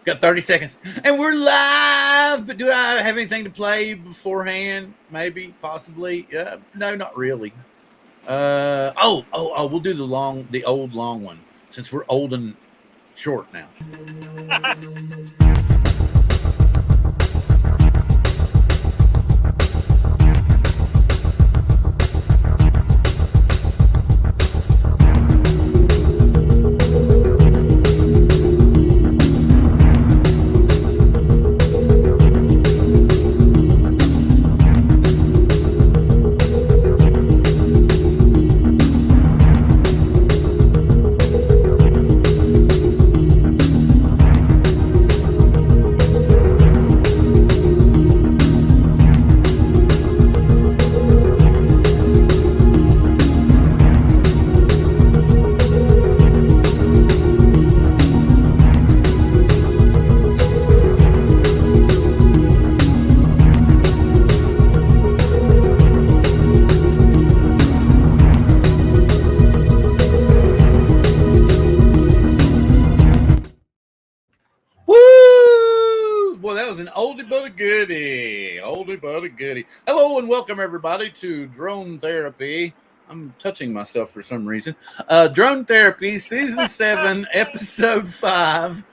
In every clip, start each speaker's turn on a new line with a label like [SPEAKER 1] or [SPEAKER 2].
[SPEAKER 1] Got 30 seconds. And we're live, but do I have anything to play beforehand? Maybe, possibly. No, not really. We'll do the old long one, since we're old and short now. Oldie but a goodie. Hello and welcome everybody to Drone Therapy. I'm touching myself for some reason. Drone Therapy, Season 7, Episode 5,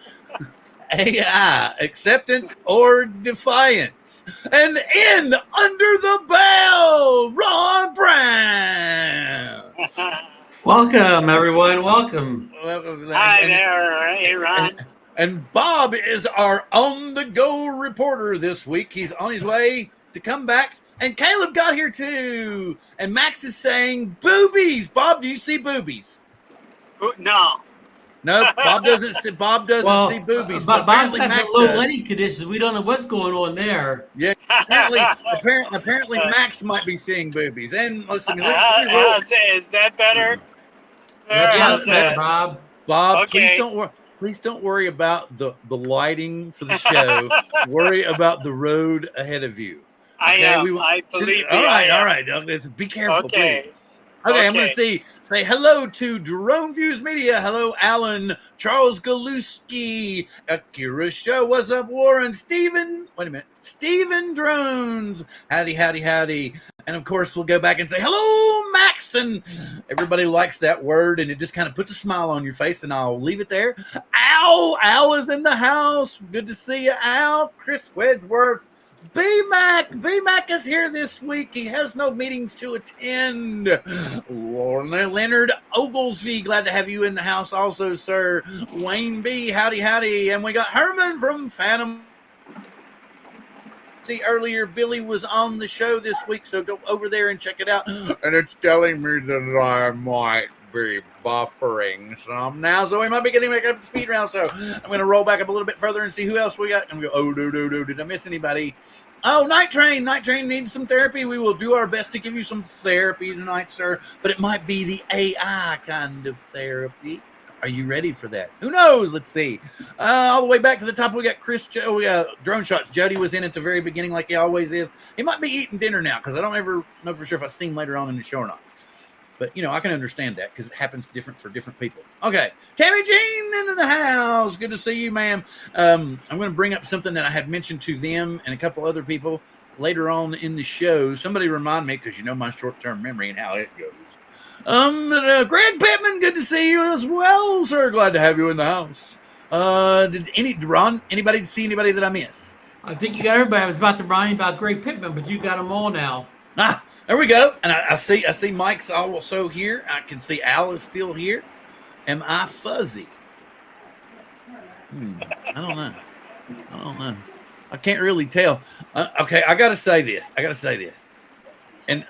[SPEAKER 1] AI, Acceptance or Defiance. And in Under the Bell, Ron Brown.
[SPEAKER 2] Welcome, everyone. Welcome.
[SPEAKER 3] Hi there. Hey, Ron.
[SPEAKER 1] And Bob is our on-the-go reporter this week. He's on his way to come back. And Caleb got here too. And Max is saying boobies. Bob, do you see boobies?
[SPEAKER 3] No.
[SPEAKER 1] No, Bob doesn't see. Bob doesn't see boobies.
[SPEAKER 2] But Bob's got
[SPEAKER 1] Max
[SPEAKER 2] some low
[SPEAKER 1] does.
[SPEAKER 2] Lenny conditions. We don't know what's going on there.
[SPEAKER 1] Yeah. Apparently, Max might be seeing boobies. And listen,
[SPEAKER 3] Is that better?
[SPEAKER 2] Yes, Bob.
[SPEAKER 1] Bob,
[SPEAKER 3] okay.
[SPEAKER 1] Please don't worry about the lighting for the show. Worry about the road ahead of you.
[SPEAKER 3] Okay? I believe you.
[SPEAKER 1] All right. Be careful, please. Okay, I'm going to say hello to Drone Views Media. Hello, Alan, Charles Galuski, Akira Show. What's up, Warren? Steven Drones. Howdy. And of course, we'll go back and say hello, Max. And everybody likes that word, and it just kind of puts a smile on your face, and I'll leave it there. Al is in the house. Good to see you, Al. Chris Wedgeworth. B-Mac is here this week. He has no meetings to attend. Leonard Oglesby, glad to have you in the house also, sir. Wayne B, howdy. And we got Herman from Phantom. See, earlier Billy was on the show this week, so go over there and check it out. And it's telling me that I might be buffering some now, so we might be getting back up to speed round. So I'm going to roll back up a little bit further and see who else we got. And we go, did I miss anybody? Oh, Night Train needs some therapy. We will do our best to give you some therapy tonight, sir, but it might be the AI kind of therapy. Are you ready for that? Who knows? Let's see. All the way back to the top, we got we got Drone Shots. Jody was in at the very beginning like he always is. He might be eating dinner now because I don't ever know for sure if I've seen him later on in the show or not. But, I can understand that because it happens different for different people. Okay. Tammy Jean in the house. Good to see you, ma'am. I'm going to bring up something that I have mentioned to them and a couple other people later on in the show. Somebody remind me because you know my short-term memory and how it goes. Greg Pittman, good to see you as well, sir. Glad to have you in the house. Did anybody see anybody that I missed?
[SPEAKER 2] I think you got everybody. I was about to remind you about Greg Pittman, but you got them all now.
[SPEAKER 1] There we go. And I see Mike's also here. I can see Al is still here. Am I fuzzy? I don't know. I can't really tell. Okay, I got to say this. And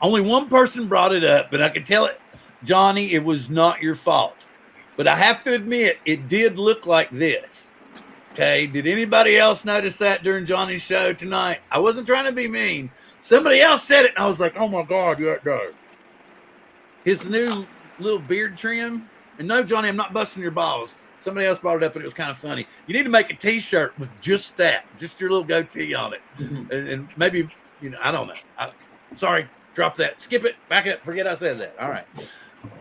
[SPEAKER 1] only one person brought it up, but I could tell it, Johnny, it was not your fault. But I have to admit, it did look like this. Okay, did anybody else notice that during Johnny's show tonight? I wasn't trying to be mean. Somebody else said it, and I was like, oh, my God, yeah, it does. His new little beard trim. And no, Johnny, I'm not busting your balls. Somebody else brought it up, and it was kind of funny. You need to make a T-shirt with just that, just your little goatee on it. Mm-hmm. And maybe, I don't know. Sorry, drop that. Skip it. Back it. Forget I said that. All right.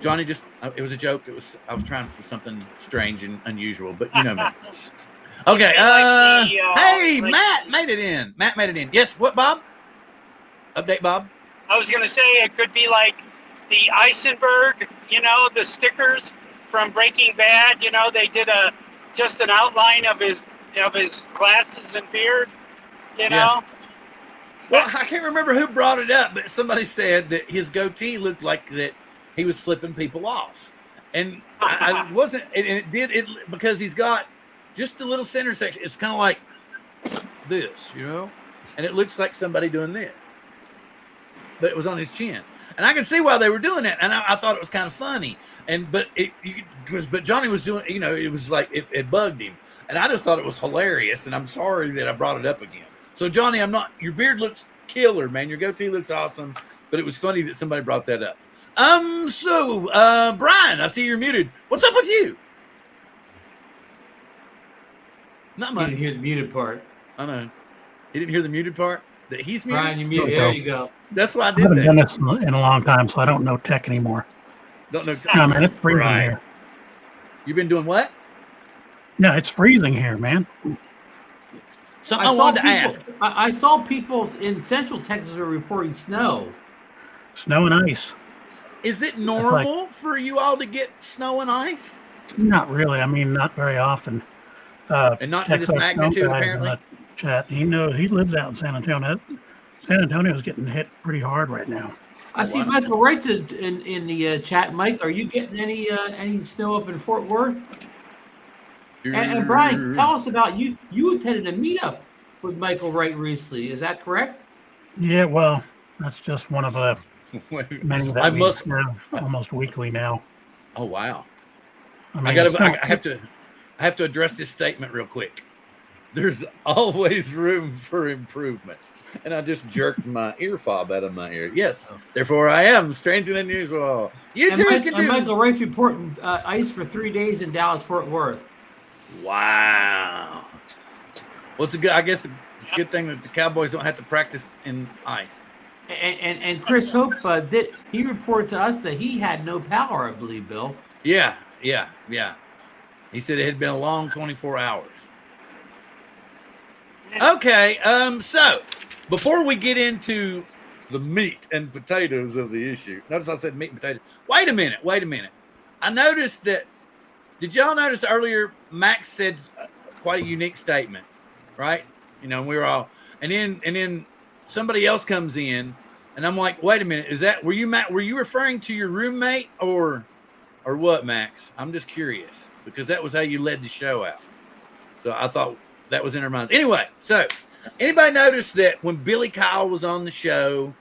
[SPEAKER 1] Johnny, it was a joke. I was trying for something strange and unusual, but you know me. Okay. Hey,
[SPEAKER 3] like-
[SPEAKER 1] Matt made it in. Matt made it in. Yes. What, Bob? Update, Bob.
[SPEAKER 3] I was gonna say it could be like the Eisenberg, the stickers from Breaking Bad. They did just an outline of his glasses and beard.
[SPEAKER 1] Yeah. Well, I can't remember who brought it up, but somebody said that his goatee looked like that he was flipping people off, and I wasn't. And it did it because he's got just a little center section. It's kind of like this, and it looks like somebody doing this, but it was on his chin, and I could see why they were doing that, and I thought it was kind of funny. But Johnny was doing, it was like it bugged him, and I just thought it was hilarious, and I'm sorry that I brought it up again. So Johnny, your beard looks killer, man. Your goatee looks awesome, but it was funny that somebody brought that up. Brian, I see you're muted. What's up with you? Not much.
[SPEAKER 2] You didn't hear the muted part.
[SPEAKER 1] I know. You didn't hear the muted part? That he's muted?
[SPEAKER 2] Brian, you're muted. There you go.
[SPEAKER 1] That's why I
[SPEAKER 4] I
[SPEAKER 1] did
[SPEAKER 4] haven't
[SPEAKER 1] that.
[SPEAKER 4] done this in a long time, so I don't know tech anymore.
[SPEAKER 1] Don't know.
[SPEAKER 4] No, man, it's freezing
[SPEAKER 1] Right.
[SPEAKER 4] here.
[SPEAKER 1] You've been doing what?
[SPEAKER 4] No, it's freezing here, man.
[SPEAKER 1] Something I wanted to ask.
[SPEAKER 2] I saw people in Central Texas are reporting snow.
[SPEAKER 4] Snow and ice.
[SPEAKER 1] Is it normal for you all to get snow and ice?
[SPEAKER 4] Not really. I mean, not very often.
[SPEAKER 1] And not to this
[SPEAKER 4] Texas
[SPEAKER 1] magnitude,
[SPEAKER 4] Snow Guy
[SPEAKER 1] apparently?
[SPEAKER 4] in the Chat. He lives out in San Antonio. San Antonio's getting hit pretty hard right now.
[SPEAKER 2] I see Michael Wright's in the chat. Mike, are you getting any snow up in Fort Worth? And Brian, tell us about you. You attended a meetup with Michael Wright recently. Is that correct?
[SPEAKER 4] Yeah, well, that's just one of the many that we have almost weekly now.
[SPEAKER 1] Oh wow!
[SPEAKER 4] I mean,
[SPEAKER 1] I have to address this statement real quick. There's always room for improvement, and I just jerked my ear fob out of my ear. Yes, therefore I am strange and unusual. You too can do.
[SPEAKER 2] Michael Wright's reporting ice for 3 days in Dallas Fort Worth.
[SPEAKER 1] Wow. Well, it's I guess it's a good thing that the Cowboys don't have to practice in ice.
[SPEAKER 2] And Chris Hope he reported to us that he had no power, I believe, Bill.
[SPEAKER 1] Yeah. He said it had been a long 24 hours. Okay, so before we get into the meat and potatoes of the issue, notice I said meat and potatoes. Wait a minute. I noticed that. Did y'all notice earlier Max said quite a unique statement, right? We were all, and then somebody else comes in, and I'm like, wait a minute, were you referring to your roommate or what, Max? I'm just curious because that was how you led the show out. So I thought that was in our minds. Anyway, so anybody notice that when Billy Kyle was on the show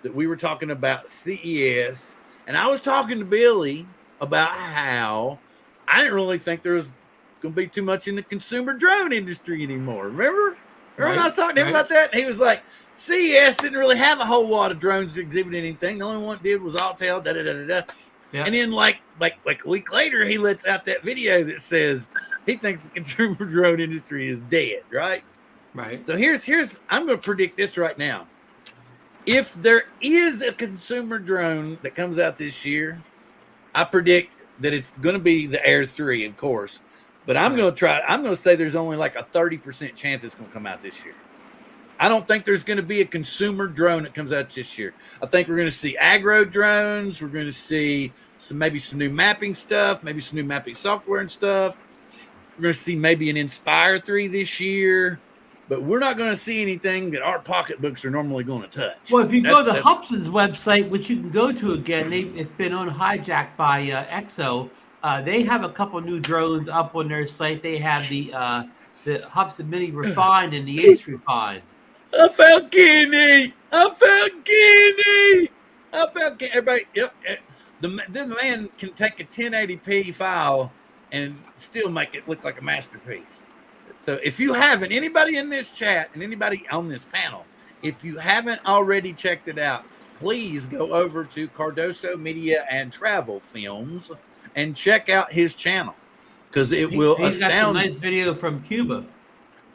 [SPEAKER 1] that we were talking about CES, and I was talking to Billy about how I didn't really think there was going to be too much in the consumer drone industry anymore. Remember when I was talking to him about that? And he was like, CES didn't really have a whole lot of drones to exhibit anything. The only one it did was Autel, da-da-da-da-da. Yeah. And then like a week later, he lets out that video that says he thinks the consumer drone industry is dead, right?
[SPEAKER 2] Right.
[SPEAKER 1] So here's I'm going to predict this right now. If there is a consumer drone that comes out this year, I predict that it's going to be the Air 3, of course. But I'm going to say there's only like a 30% chance it's going to come out this year. I don't think there's going to be a consumer drone that comes out this year. I think we're going to see agro drones. We're going to see maybe some new mapping stuff, maybe some new mapping software and stuff. We're going to see maybe an Inspire 3 this year. But we're not going to see anything that our pocketbooks are normally going to touch.
[SPEAKER 2] Well, if you go to the Hubson's website, which you can go to again, it's been hijacked by Exo. They have a couple new drones up on their site. They have the Hubson Mini Refined and the Ace Refined.
[SPEAKER 1] I found Kenny. Everybody, yep. The man can take a 1080p file and still make it look like a masterpiece. So if you haven't, anybody in this chat and anybody on this panel, if you haven't already checked it out, please go over to Cardoso Media and Travel Films and check out his channel because it will astound.
[SPEAKER 2] Got some nice video from Cuba.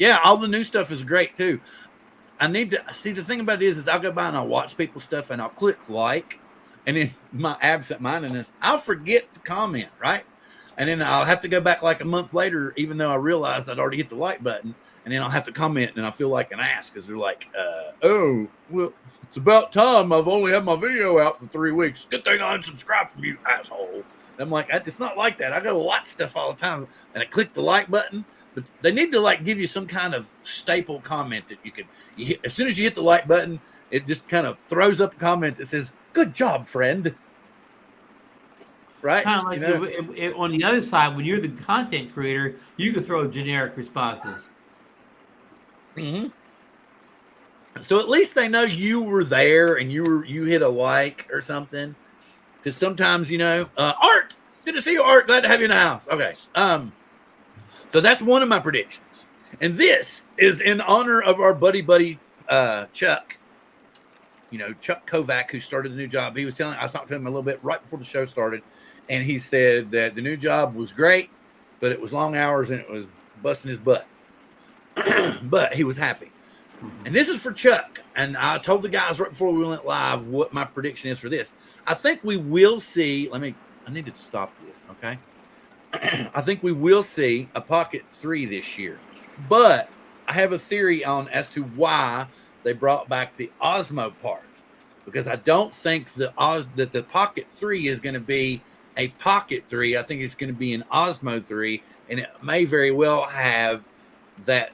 [SPEAKER 1] Yeah, all the new stuff is great too. I need to see the thing about it is I'll go by and I'll watch people's stuff and I'll click like, and in my absent-mindedness, I'll forget to comment, right? and then I'll have to go back like a month later, even though I realized I'd already hit the like button, and then I'll have to comment, and I feel like an ass because they're like, "Oh, well, it's about time. I've only had my video out for 3 weeks. Good thing I unsubscribed from you, asshole." And I'm like, it's not like that. I go to watch stuff all the time, and I click the like button. But they need to like give you some kind of staple comment that you can. As soon as you hit the like button, it just kind of throws up a comment that says, "Good job, friend." Right?
[SPEAKER 2] Kind of like on the other side, when you're the content creator, you can throw generic responses.
[SPEAKER 1] Mm-hmm. So at least they know you were there and you hit a like or something. Because sometimes, Art, good to see you, Art. Glad to have you in the house. Okay. So that's one of my predictions. And this is in honor of our buddy, Chuck. Chuck Kovac, who started the new job. I was talking to him a little bit right before the show started. And he said that the new job was great, but it was long hours and it was busting his butt. But he was happy. And this is for Chuck. And I told the guys right before we went live what my prediction is for this. I think we will see. I need to stop this, okay? I think we will see a Pocket 3 this year. But I have a theory as to why they brought back the Osmo part. Because I don't think that the Pocket 3 is going to be a Pocket 3. I think it's going to be an Osmo 3. And it may very well have that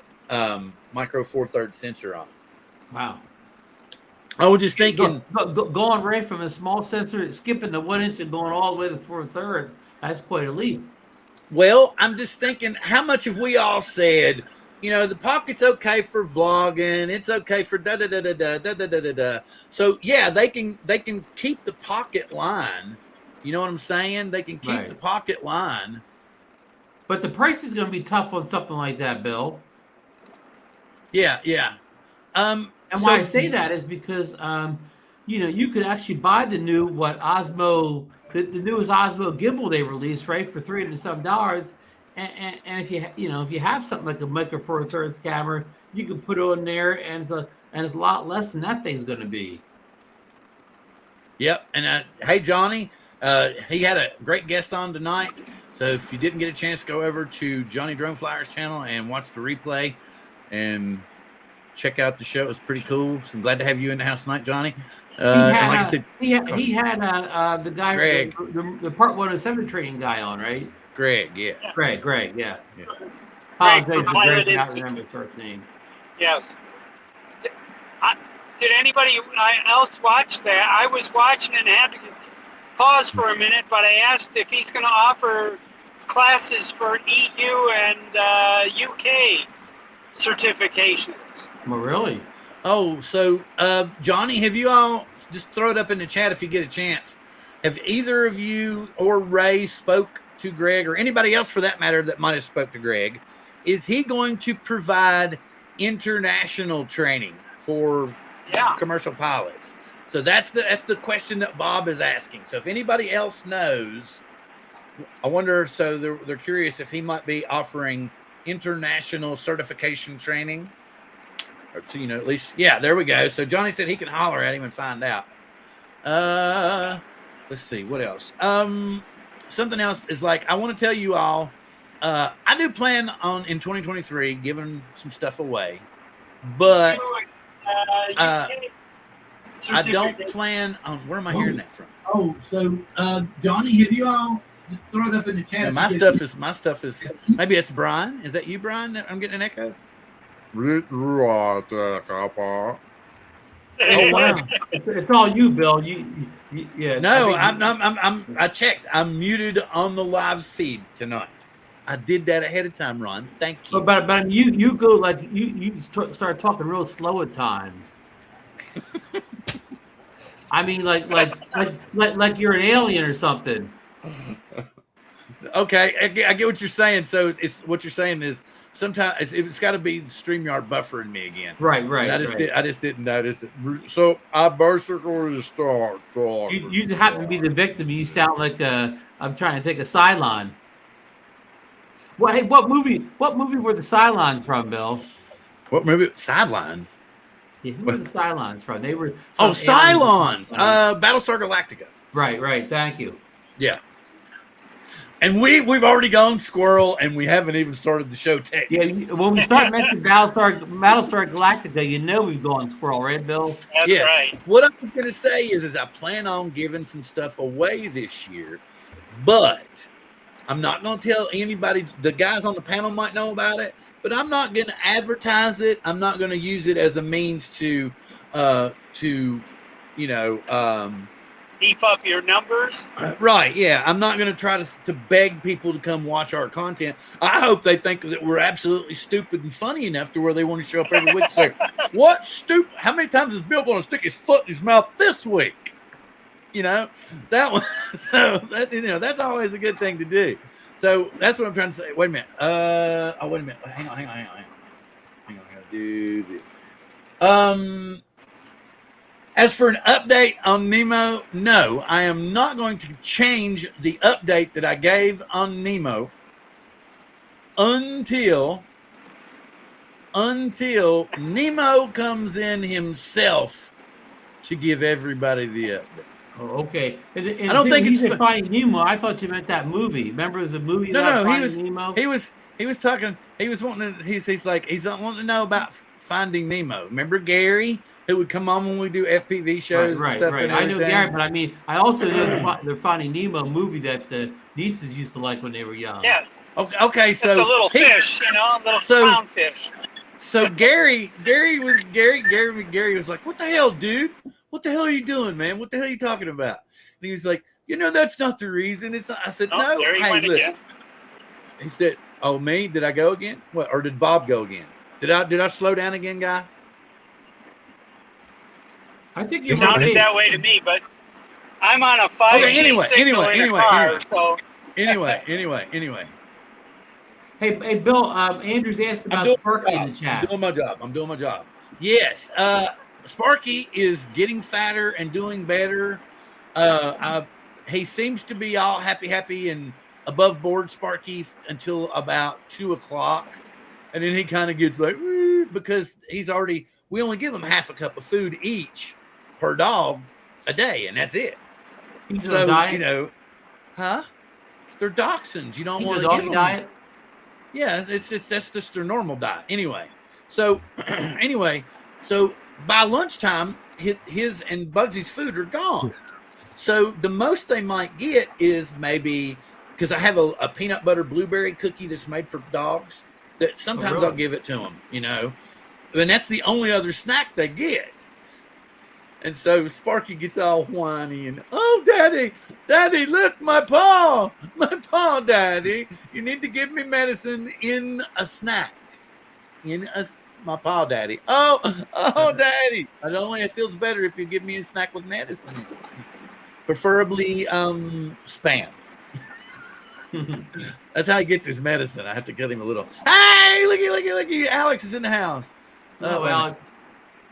[SPEAKER 1] micro 4/3 sensor on it.
[SPEAKER 2] Wow.
[SPEAKER 1] I was just thinking.
[SPEAKER 2] Going right from a small sensor, skipping the 1 inch and going all the way to 4/3, that's quite a leap.
[SPEAKER 1] Well, I'm just thinking, how much have we all said, the Pocket's okay for vlogging, it's okay for da-da-da-da-da-da-da-da-da. So, yeah, they can keep the Pocket line. You know what I'm saying? They can keep the Pocket line.
[SPEAKER 2] But the price is going to be tough on something like that, Bill.
[SPEAKER 1] Yeah.
[SPEAKER 2] And why I say that is because, you could actually buy the new Osmo, the newest Osmo gimbal they released, right, for $300 and some. And if you have something like a micro 4/3 camera, you can put it on there, and it's a lot less than that thing's going to be.
[SPEAKER 1] Yep. And hey, Johnny, he had a great guest on tonight. So if you didn't get a chance, go over to Johnny Drone Flyers channel and watch the replay and check out the show. It was pretty cool. So I'm glad to have you in the house tonight, Johnny. And like I said,
[SPEAKER 2] he had the guy, Greg, the Part 107 training guy on, right?
[SPEAKER 1] Greg, yes.
[SPEAKER 2] Greg, yeah.
[SPEAKER 3] Greg
[SPEAKER 2] Greg, I don't remember his first name.
[SPEAKER 3] Yes. Did anybody else watch that? I was watching and had to pause for a minute, but I asked if he's going to offer classes for EU and UK certifications.
[SPEAKER 2] Well, really?
[SPEAKER 1] Oh, so Johnny, have you all, just throw it up in the chat if you get a chance, have either of you or Ray spoke to Greg, or anybody else for that matter that might have spoke to Greg? Is he going to provide international training for commercial pilots? So that's the question that Bob is asking. So if anybody else knows, I wonder, so they're curious if he might be offering international certification training, or to, at least, there we go. So Johnny said he can holler at him and find out. Let's see what else. Something else is like, I want to tell you all, I do plan on in 2023 giving some stuff away, but I don't plan on. Where am I hearing that from?
[SPEAKER 5] Oh, so Johnny, have you all just throw it up in the chat?
[SPEAKER 1] Yeah, my stuff is. Maybe it's Brian. Is that you, Brian? That I'm getting an echo.
[SPEAKER 2] Oh wow! It's all you, Bill. Yeah.
[SPEAKER 1] No, I checked. I'm muted on the live feed tonight. I did that ahead of time, Ron. Thank you.
[SPEAKER 2] But you go like you start talking real slow at times. I mean, like you're an alien or something.
[SPEAKER 1] Okay, I get what you're saying. So it's what you're saying is sometimes it's got to be StreamYard buffering me again.
[SPEAKER 2] Right.
[SPEAKER 1] And I just didn't notice it. So I basically start talking.
[SPEAKER 2] You happen to be the victim. You sound like I'm trying to think of Cylon. Well, hey, what movie were the Cylons from, Bill?
[SPEAKER 1] What movie? Sidelines.
[SPEAKER 2] Yeah, who were the Cylons from? They were
[SPEAKER 1] Cylons. Battlestar Galactica.
[SPEAKER 2] Right. Thank you.
[SPEAKER 1] Yeah. And we've already gone Squirrel, and we haven't even started the show technically.
[SPEAKER 2] Yeah, when we start mentioning Battlestar Galactica, you know we've gone Squirrel, right, Bill?
[SPEAKER 3] That's right.
[SPEAKER 1] What I'm going to say is I plan on giving some stuff away this year, but I'm not going to tell anybody. The guys on the panel might know about it, but I'm not going to advertise it. I'm not going to use it as a means to
[SPEAKER 3] Beef up your numbers.
[SPEAKER 1] Right, yeah. I'm not going to try to beg people to come watch our content. I hope they think that we're absolutely stupid and funny enough to where they want to show up every week and say, what stupid? How many times is Bill going to stick his foot in his mouth this week? That one. So that's always a good thing to do. So that's what I'm trying to say. Wait a minute. Wait a minute. Hang on. I gotta do this. As for an update on Nemo, no, I am not going to change the update that I gave on Nemo until Nemo comes in himself to give everybody the update.
[SPEAKER 2] Oh, okay. And
[SPEAKER 1] I don't think it's
[SPEAKER 2] Finding Nemo. I thought you meant that movie. Remember, it was a movie.
[SPEAKER 1] No,
[SPEAKER 2] Nemo?
[SPEAKER 1] He was talking. He was wanting to. He's wanting to know about Finding Nemo. Remember Gary, who would come on when we do FPV shows and stuff.
[SPEAKER 2] Right.
[SPEAKER 1] And
[SPEAKER 2] I know Gary, but I mean, I also know the Finding Nemo movie that the nieces used to like when they were young.
[SPEAKER 3] Yes.
[SPEAKER 1] Okay. So
[SPEAKER 3] it's a little fish, a little clown fish.
[SPEAKER 1] So Gary was like, "What the hell, dude? What the hell are you doing, man? What the hell are you talking about?" And he was like, "That's not the reason." It's not. I said, "No." Hey, look. Again. He said, "Oh, me? Did I go again? What? Or did Bob go again? Did I slow down again, guys?"
[SPEAKER 2] I think you
[SPEAKER 3] sounded that way to me, but I'm on a 5G signal in a car, so.
[SPEAKER 1] Anyway.
[SPEAKER 2] Hey, Bill. Andrew's asked about Sparky in the chat.
[SPEAKER 1] I'm doing my job. Yes. Sparky is getting fatter and doing better. He seems to be all happy and above board, Sparky, until about 2:00, and then he kind of gets like, because we only give him half a cup of food each per dog a day, and that's it. So they're dachshunds. You don't want to give them
[SPEAKER 2] diet.
[SPEAKER 1] Yeah, that's just their normal diet. Anyway, so by lunchtime, his and Bugsy's food are gone. So the most they might get is maybe, because I have a peanut butter blueberry cookie that's made for dogs, that sometimes I'll give it to them, and that's the only other snack they get. And so Sparky gets all whiny and, "Oh, Daddy, look, my paw, Daddy. You need to give me medicine in a snack, my paw, Daddy. Oh, Daddy. It feels better if you give me a snack with medicine in it. Preferably Spam." That's how he gets his medicine. I have to get him a little. Hey, looky. Alex is in the house.
[SPEAKER 2] Alex.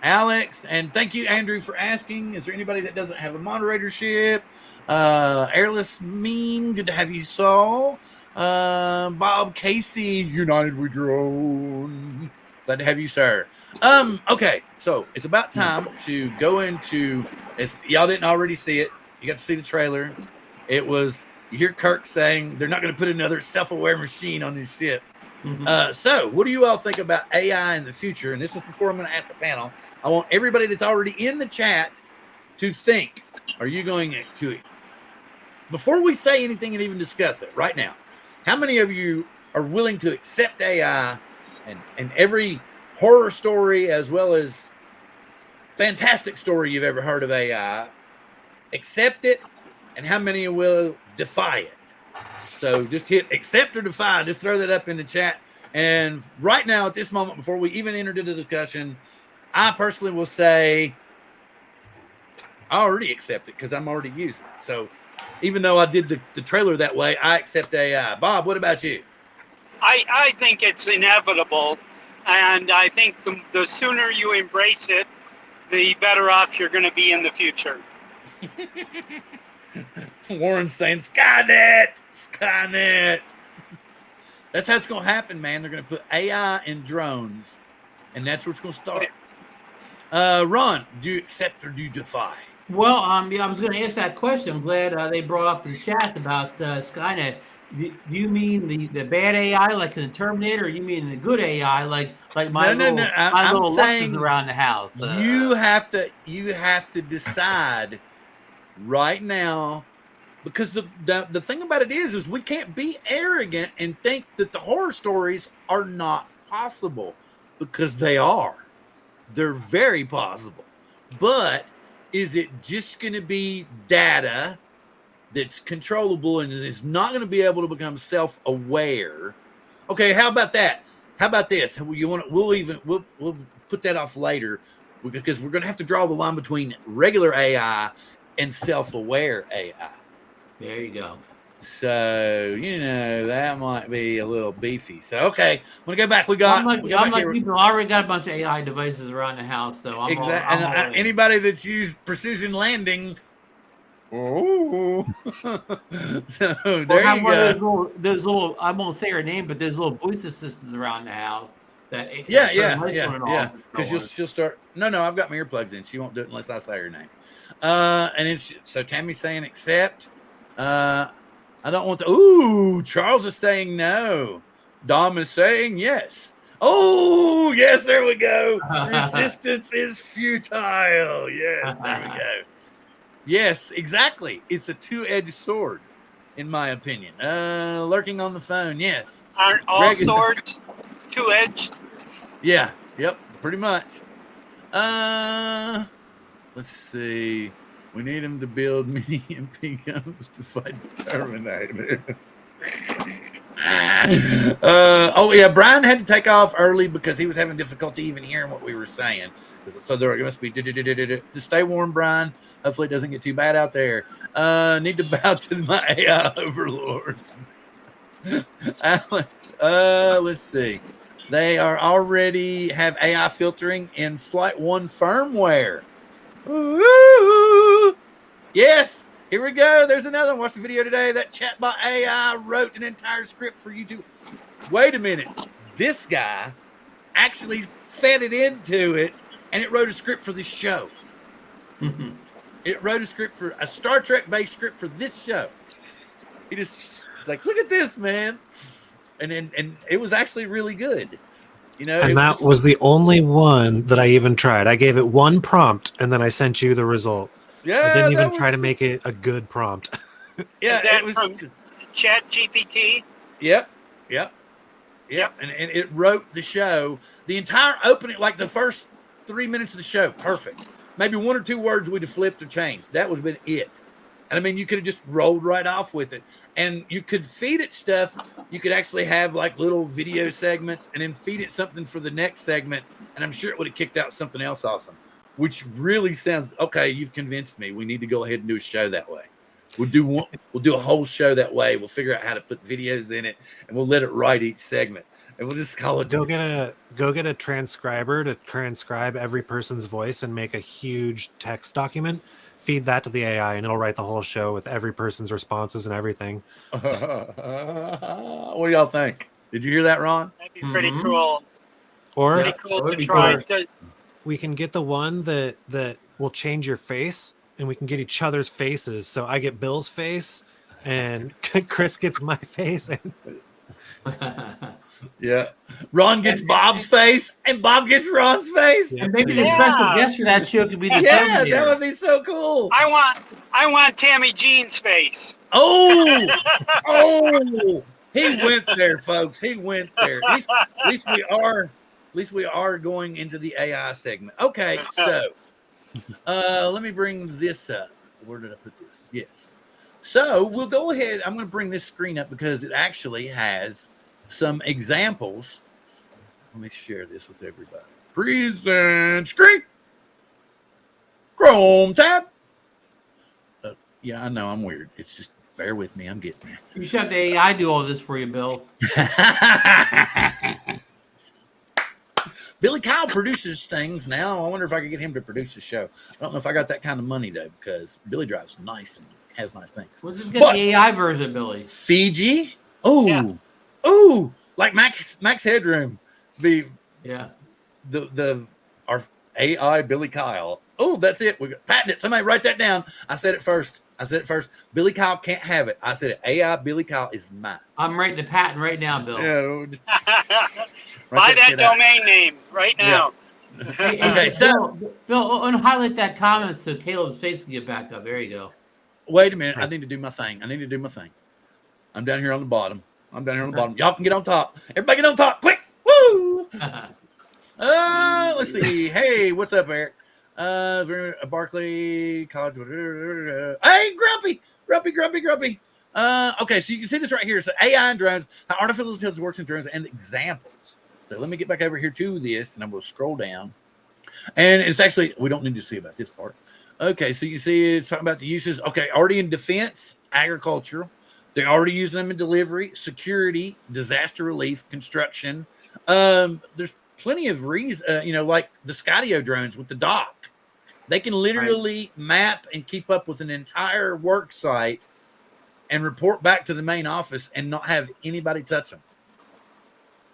[SPEAKER 1] Alex, and thank you, Andrew, for asking. Is there anybody that doesn't have a moderatorship? Airless Mean, good to have you, Saul. Bob Casey, United We Drone. Glad to have you, sir. Okay, so it's about time to go into, if y'all didn't already see it, you got to see the trailer. It was, you hear Kirk saying they're not going to put another self-aware machine on this ship. Mm-hmm. So what do you all think about AI in the future? And this is before I'm going to ask the panel. I want everybody that's already in the chat to think, are you going to, before we say anything and even discuss it right now, how many of you are willing to accept AI and every horror story as well as fantastic story you've ever heard of AI, accept it, and how many will defy it? So just hit accept or defy. Just throw that up in the chat. And right now, at this moment, before we even enter into the discussion, I personally will say I already accept it because I'm already using it. So even though I did the trailer that way, I accept AI. Bob, what about you?
[SPEAKER 3] I think it's inevitable. And I think the sooner you embrace it, the better off you're going to be in the future.
[SPEAKER 1] Warren's saying, Skynet. That's how it's going to happen, man. They're going to put AI in drones, and that's where it's going to start. Ron, do you accept or do you defy?
[SPEAKER 2] Well, I was going to ask that question. I'm glad they brought up in the chat about Skynet. Do you mean the bad AI like in the Terminator, or you mean the good AI like my
[SPEAKER 1] No.
[SPEAKER 2] my
[SPEAKER 1] I'm
[SPEAKER 2] little
[SPEAKER 1] saying
[SPEAKER 2] Alexas around the house?
[SPEAKER 1] you have to decide right now, because the thing about it is we can't be arrogant and think that the horror stories are not possible, because they are. They're very possible. But is it just going to be data that's controllable and is not going to be able to become self-aware? Okay, how about that? How about this? We'll put that off later, because we're going to have to draw the line between regular AI and self-aware AI.
[SPEAKER 2] There you go.
[SPEAKER 1] So, that might be a little beefy. So, okay, I'm going to go back.
[SPEAKER 2] I'm like people. I already got a bunch of AI devices around the house, so I'm
[SPEAKER 1] exactly.
[SPEAKER 2] all in.
[SPEAKER 1] Anybody that's used precision landing. Oh, so there you go.
[SPEAKER 2] Those little, I won't say her name, but there's little voice assistants around the house that
[SPEAKER 1] yeah. Because she'll start. No, I've got my earplugs in. She won't do it unless I say her name. And it's so Tammy's saying accept. I don't want to. Ooh, Charles is saying no. Dom is saying yes. Oh, yes, there we go. Resistance is futile. Yes, there we go. Yes, exactly. It's a two-edged sword, in my opinion. Lurking on the phone, yes.
[SPEAKER 3] Aren't all swords two-edged?
[SPEAKER 1] Yeah, yep, pretty much. Let's see. We need him to build mini MP guns to fight the Terminators. Oh yeah, Brian had to take off early because he was having difficulty even hearing what we were saying. So there must be just stay warm, Brian. Hopefully it doesn't get too bad out there. Need to bow to my AI overlords. Alex, let's see. They are already have AI filtering in Flight 1 firmware. Ooh. Yes, here we go. There's another one. Watch the video today. That chatbot AI wrote an entire script for YouTube. Wait a minute. This guy actually fed it into it, and it wrote a script for this show. It wrote a script for a Star Trek-based script for this show. It's like, look at this, man. And it was actually really good.
[SPEAKER 6] And that was the only one that I even tried. I gave it one prompt, and then I sent you the result.
[SPEAKER 1] Yeah,
[SPEAKER 6] I didn't even try to make it a good prompt.
[SPEAKER 3] Yeah, is that from ChatGPT?
[SPEAKER 1] Yep. And it wrote the show. The entire opening, like the first 3 minutes of the show, perfect. Maybe one or two words we'd have flipped or changed. That would have been it. And I mean, you could have just rolled right off with it. And you could feed it stuff. You could actually have like little video segments and then feed it something for the next segment. And I'm sure it would have kicked out something else awesome, which really sounds, okay, you've convinced me. We need to go ahead and do a show that way. We'll do a whole show that way. We'll figure out how to put videos in it, and we'll let it write each segment. And we'll just call it.
[SPEAKER 6] Go get a transcriber to transcribe every person's voice and make a huge text document. Feed that to the AI, and it'll write the whole show with every person's responses and everything.
[SPEAKER 1] What do y'all think? Did you hear that, Ron?
[SPEAKER 3] That'd be pretty cool.
[SPEAKER 6] Or
[SPEAKER 3] pretty cool to try.
[SPEAKER 6] We can get the one that will change your face, and we can get each other's faces. So I get Bill's face, and Chris gets my face.
[SPEAKER 1] Yeah. Ron gets Bob's face, and Bob gets Ron's face.
[SPEAKER 2] And maybe the special guest for that show could be the Terminator.
[SPEAKER 1] That would be so cool.
[SPEAKER 3] I want Tammy Jean's face.
[SPEAKER 1] Oh, he went there, folks. He went there. At least we are going into the AI segment. Okay, so let me bring this up. Where did I put this? Yes. So we'll go ahead. I'm going to bring this screen up because it actually has some examples. Let me share this with everybody. Present screen. Chrome tab. Yeah, I know I'm weird. It's just bear with me. I'm getting there.
[SPEAKER 2] You should have the AI do all this for you, Bill.
[SPEAKER 1] Billy Kyle produces things now. I wonder if I could get him to produce the show. I don't know if I got that kind of money though, because Billy drives nice and has nice things.
[SPEAKER 2] Let's just get the AI version, Billy.
[SPEAKER 1] Fiji. Oh, like Max Headroom. Our AI Billy Kyle. Oh, that's it. We got patent it. Somebody write that down. I said it first. Billy Kyle can't have it. I said it. AI Billy Kyle is mine.
[SPEAKER 2] I'm writing the patent right now, Bill.
[SPEAKER 1] Yeah,
[SPEAKER 3] Buy that domain name right now.
[SPEAKER 1] Yeah.
[SPEAKER 2] Hey,
[SPEAKER 1] Okay, so
[SPEAKER 2] Bill, highlight that comment so Caleb's face can get back up. There you go.
[SPEAKER 1] wait a minute. I need to do my thing. I'm down here on the bottom. Y'all can get on top. Everybody get on top. Quick. Woo! Let's see. Hey, what's up, Eric? Barclay College. Hey, Grumpy. Okay, so you can see this right here. So AI and drones, how artificial intelligence works in drones, and examples. So let me get back over here to this, and I'm going to scroll down. And it's actually, we don't need to see about this part. Okay, so you see it's talking about the uses. Okay, already in defense, agriculture. They're already using them in delivery, security, disaster relief, construction. There's plenty of reasons, like the Skydio drones with the dock. They can literally map and keep up with an entire work site and report back to the main office and not have anybody touch them.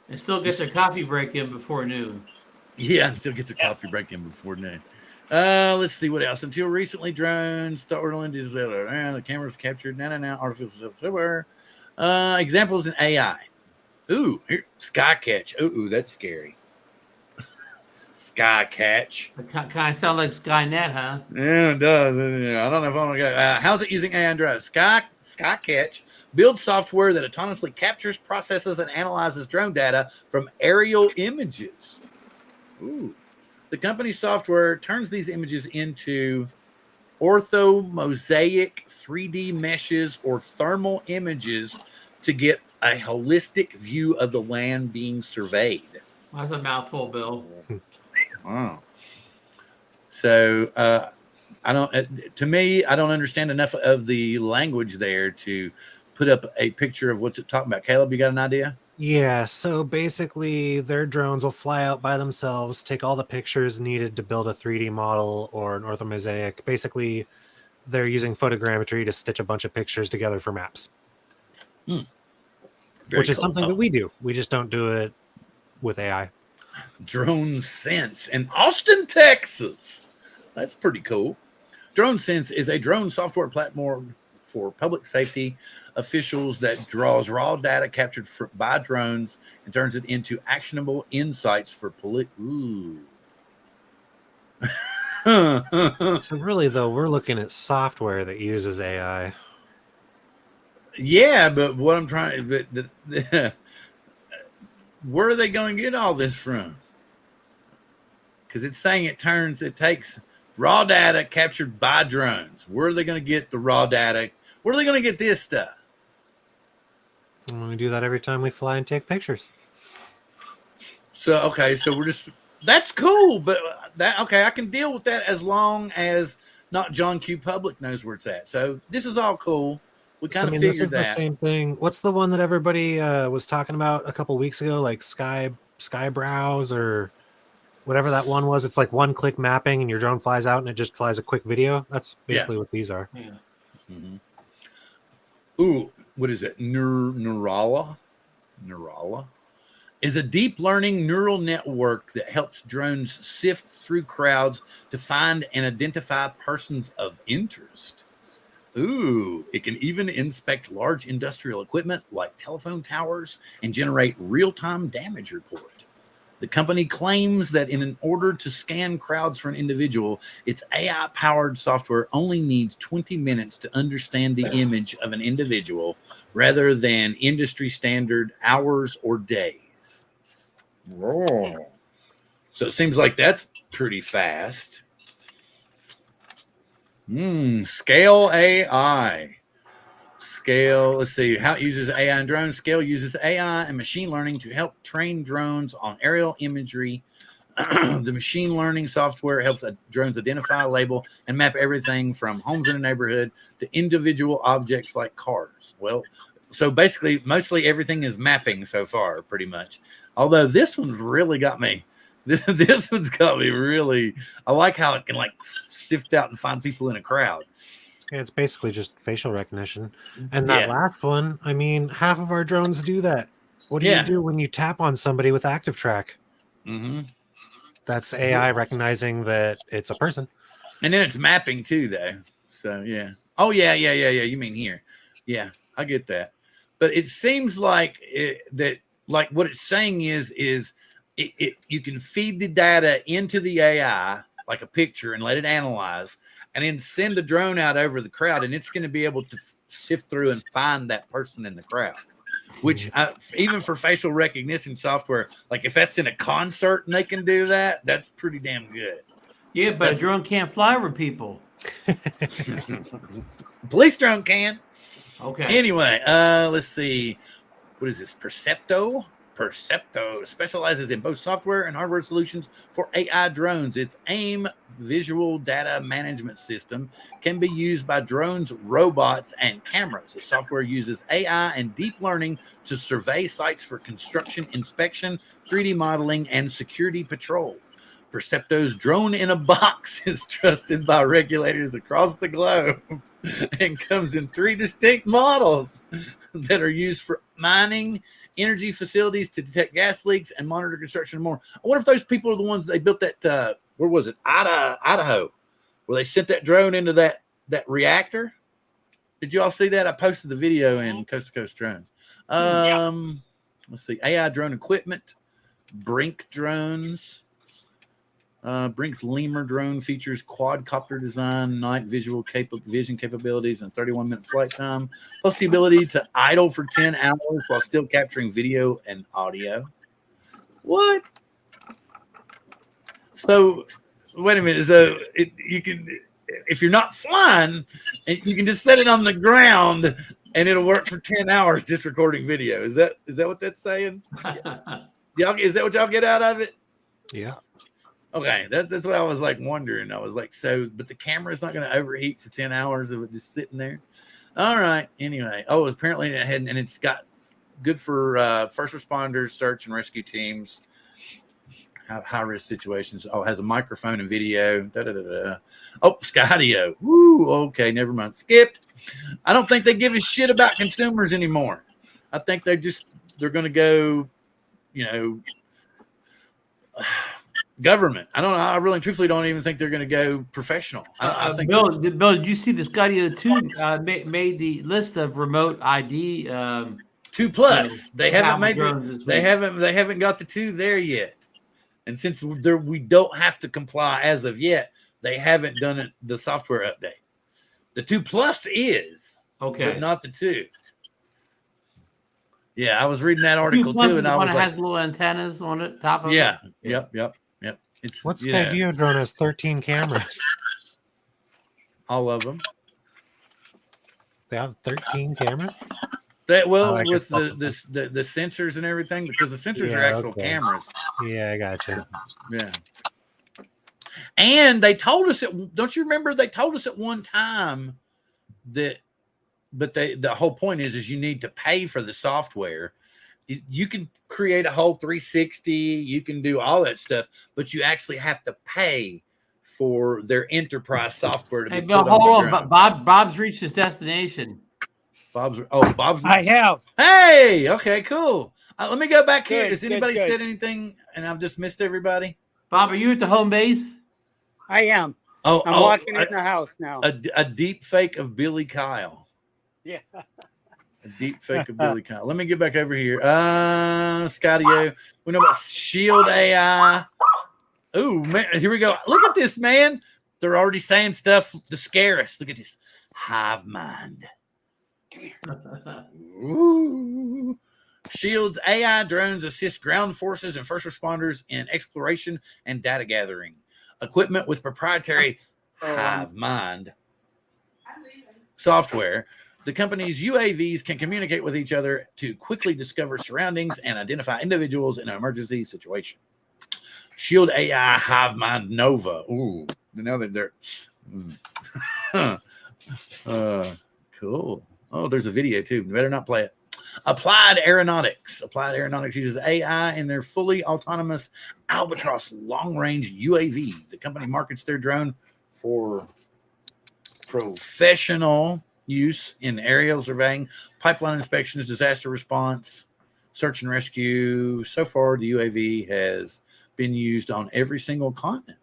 [SPEAKER 2] And still get their coffee break in before noon.
[SPEAKER 1] Yeah, and still get their coffee break in before noon. Let's see what else. Until recently, drones, the cameras captured, artificial somewhere. Examples in AI. Ooh, here, Skycatch. Ooh, that's scary. Skycatch.
[SPEAKER 2] Kind of sound like Skynet, huh?
[SPEAKER 1] Yeah, it does. I don't know if I'm gonna get. How's it using AI and drones? Skycatch builds software that autonomously captures, processes, and analyzes drone data from aerial images. Ooh. The company's software turns these images into orthomosaic 3D meshes or thermal images to get a holistic view of the land being surveyed.
[SPEAKER 2] That's a mouthful, Bill.
[SPEAKER 1] Wow. So I don't. To me, I don't understand enough of the language there to put up a picture of what's it talking about. Caleb, you got an idea?
[SPEAKER 6] Yeah, so basically their drones will fly out by themselves, take all the pictures needed to build a 3D model or an orthomosaic. Basically, they're using photogrammetry to stitch a bunch of pictures together for maps. Which is something that we do. We just don't do it with AI.
[SPEAKER 1] Drone Sense in Austin, Texas. That's pretty cool. Drone Sense is a drone software platform for public safety officials that draws raw data captured by drones and turns it into actionable insights for police. Ooh.
[SPEAKER 6] So really, though, we're looking at software that uses AI.
[SPEAKER 1] Yeah, but what I'm trying, where are they going to get all this from? Because it's saying it takes raw data captured by drones. Where are they going to get the raw data? Where are they going to get this stuff?
[SPEAKER 6] And we do that every time we fly and take pictures.
[SPEAKER 1] So, okay, so that's cool, but I can deal with that as long as not John Q. Public knows where it's at. So this is all cool. We kind of figured
[SPEAKER 6] this is
[SPEAKER 1] that.
[SPEAKER 6] The same thing. What's the one that everybody was talking about a couple weeks ago, like Sky Browse or whatever that one was? It's like one-click mapping, and your drone flies out, and it just flies a quick video. That's basically what these are.
[SPEAKER 2] Yeah.
[SPEAKER 1] Mm-hmm. Ooh, what is it? Neurala is a deep learning neural network that helps drones sift through crowds to find and identify persons of interest. Ooh, it can even inspect large industrial equipment like telephone towers and generate real-time damage report. The company claims that in order to scan crowds for an individual, its AI-powered software only needs 20 minutes to understand the image of an individual rather than industry standard hours or days. Oh. So it seems like that's pretty fast. Scale AI. Scale, let's see how it uses AI and drones. Scale uses AI and machine learning to help train drones on aerial imagery. The machine learning software helps drones identify, label, and map everything from homes in a neighborhood to individual objects like cars. Well, so basically, mostly everything is mapping so far, pretty much. Although this one's really got me. This one's got me really. I like how it can like sift out and find people in a crowd.
[SPEAKER 6] Yeah, it's basically just facial recognition. And that last one, I mean, half of our drones do that. What do you do when you tap on somebody with Active Track?
[SPEAKER 1] Mm-hmm.
[SPEAKER 6] That's AI recognizing that it's a person.
[SPEAKER 1] And then it's mapping too, though. So yeah. Oh yeah. You mean here? Yeah, I get that. But it seems like like what it's saying is you can feed the data into the AI like a picture and let it analyze, and then send the drone out over the crowd, and it's going to be able to sift through and find that person in the crowd. Which even for facial recognition software, like if that's in a concert and they can do that, that's pretty damn good.
[SPEAKER 2] Yeah, but a drone can't fly over people.
[SPEAKER 1] Police drone can.
[SPEAKER 2] Okay.
[SPEAKER 1] Anyway, let's see. What is this? Percepto specializes in both software and hardware solutions for AI drones. Its AIM visual data management system can be used by drones, robots, and cameras. The software uses AI and deep learning to survey sites for construction inspection, 3D modeling, and security patrol. Percepto's drone in a box is trusted by regulators across the globe and comes in 3 distinct models that are used for mining, energy facilities to detect gas leaks and monitor construction and more. I wonder if those people are the ones they built that, where was it? Idaho, where they sent that drone into that reactor. Did you all see that? I posted the video in Coast to Coast Drones. Let's see. AI drone equipment, Brink drones. Brink's Lemur drone features quadcopter design, night vision capabilities, and 31-minute flight time, plus the ability to idle for 10 hours while still capturing video and audio. What? So, wait a minute. So you can, if you're not flying, you can just set it on the ground and it'll work for 10 hours just recording video. Is that what that's saying? Is that what y'all get out of it?
[SPEAKER 6] Yeah.
[SPEAKER 1] Okay, that's what I was like wondering. I was like, so, but the camera's not going to overheat for 10 hours of it just sitting there. All right. Anyway, apparently it had, and it's got good for first responders, search and rescue teams, high risk situations. Oh, it has a microphone and video. Oh, Skydio. Woo. Okay, never mind. Skip. I don't think they give a shit about consumers anymore. I think they're going to go, government. I don't know. I really truthfully don't even think they're going to go professional. I think
[SPEAKER 2] Bill, did you see the Skydio 2 made the list of remote ID
[SPEAKER 1] 2+? They haven't they haven't got the 2 there yet. And since we don't have to comply as of yet, they haven't done the software update. The 2+ is okay, but not the 2. Yeah, I was reading that article too, and I was like,
[SPEAKER 2] has little antennas on it, top of it.
[SPEAKER 1] Yeah. Yep.
[SPEAKER 6] What Skydio drone has 13 cameras?
[SPEAKER 1] All of them.
[SPEAKER 6] They have 13 cameras.
[SPEAKER 1] With the sensors and everything, because the sensors are actual cameras.
[SPEAKER 6] Yeah, I gotcha.
[SPEAKER 1] Yeah. And they told us don't you remember they told us at one time that, but the whole point is you need to pay for the software. You can create a whole 360, you can do all that stuff, but you actually have to pay for their enterprise software to be put on the drone.
[SPEAKER 2] Bob's reached his destination.
[SPEAKER 1] Bob's.
[SPEAKER 3] I have.
[SPEAKER 1] Hey, okay, cool. Let me go back here. Has anybody said anything and I've just missed everybody?
[SPEAKER 2] Bob, are you at the home base?
[SPEAKER 3] I am. I'm walking in the house now.
[SPEAKER 1] A deep fake of Billy Kyle.
[SPEAKER 3] Yeah.
[SPEAKER 1] A deep fake of Billy Kyle. Let me get back over here. Skydio. We know about Shield AI. Oh, man. Here we go. Look at this, man. They're already saying stuff to scare us. Look at this. Hive mind. Ooh. Shield's AI drones assist ground forces and first responders in exploration and data gathering. Equipment with proprietary Hive mind software. The company's UAVs can communicate with each other to quickly discover surroundings and identify individuals in an emergency situation. Shield AI Hive Mind Nova. Ooh, now that they're cool. Oh, there's a video too. You better not play it. Applied Aeronautics. Applied Aeronautics uses AI in their fully autonomous Albatross long-range UAV. The company markets their drone for professional use in aerial surveying, pipeline inspections, disaster response, search and rescue. So far, the UAV has been used on every single continent.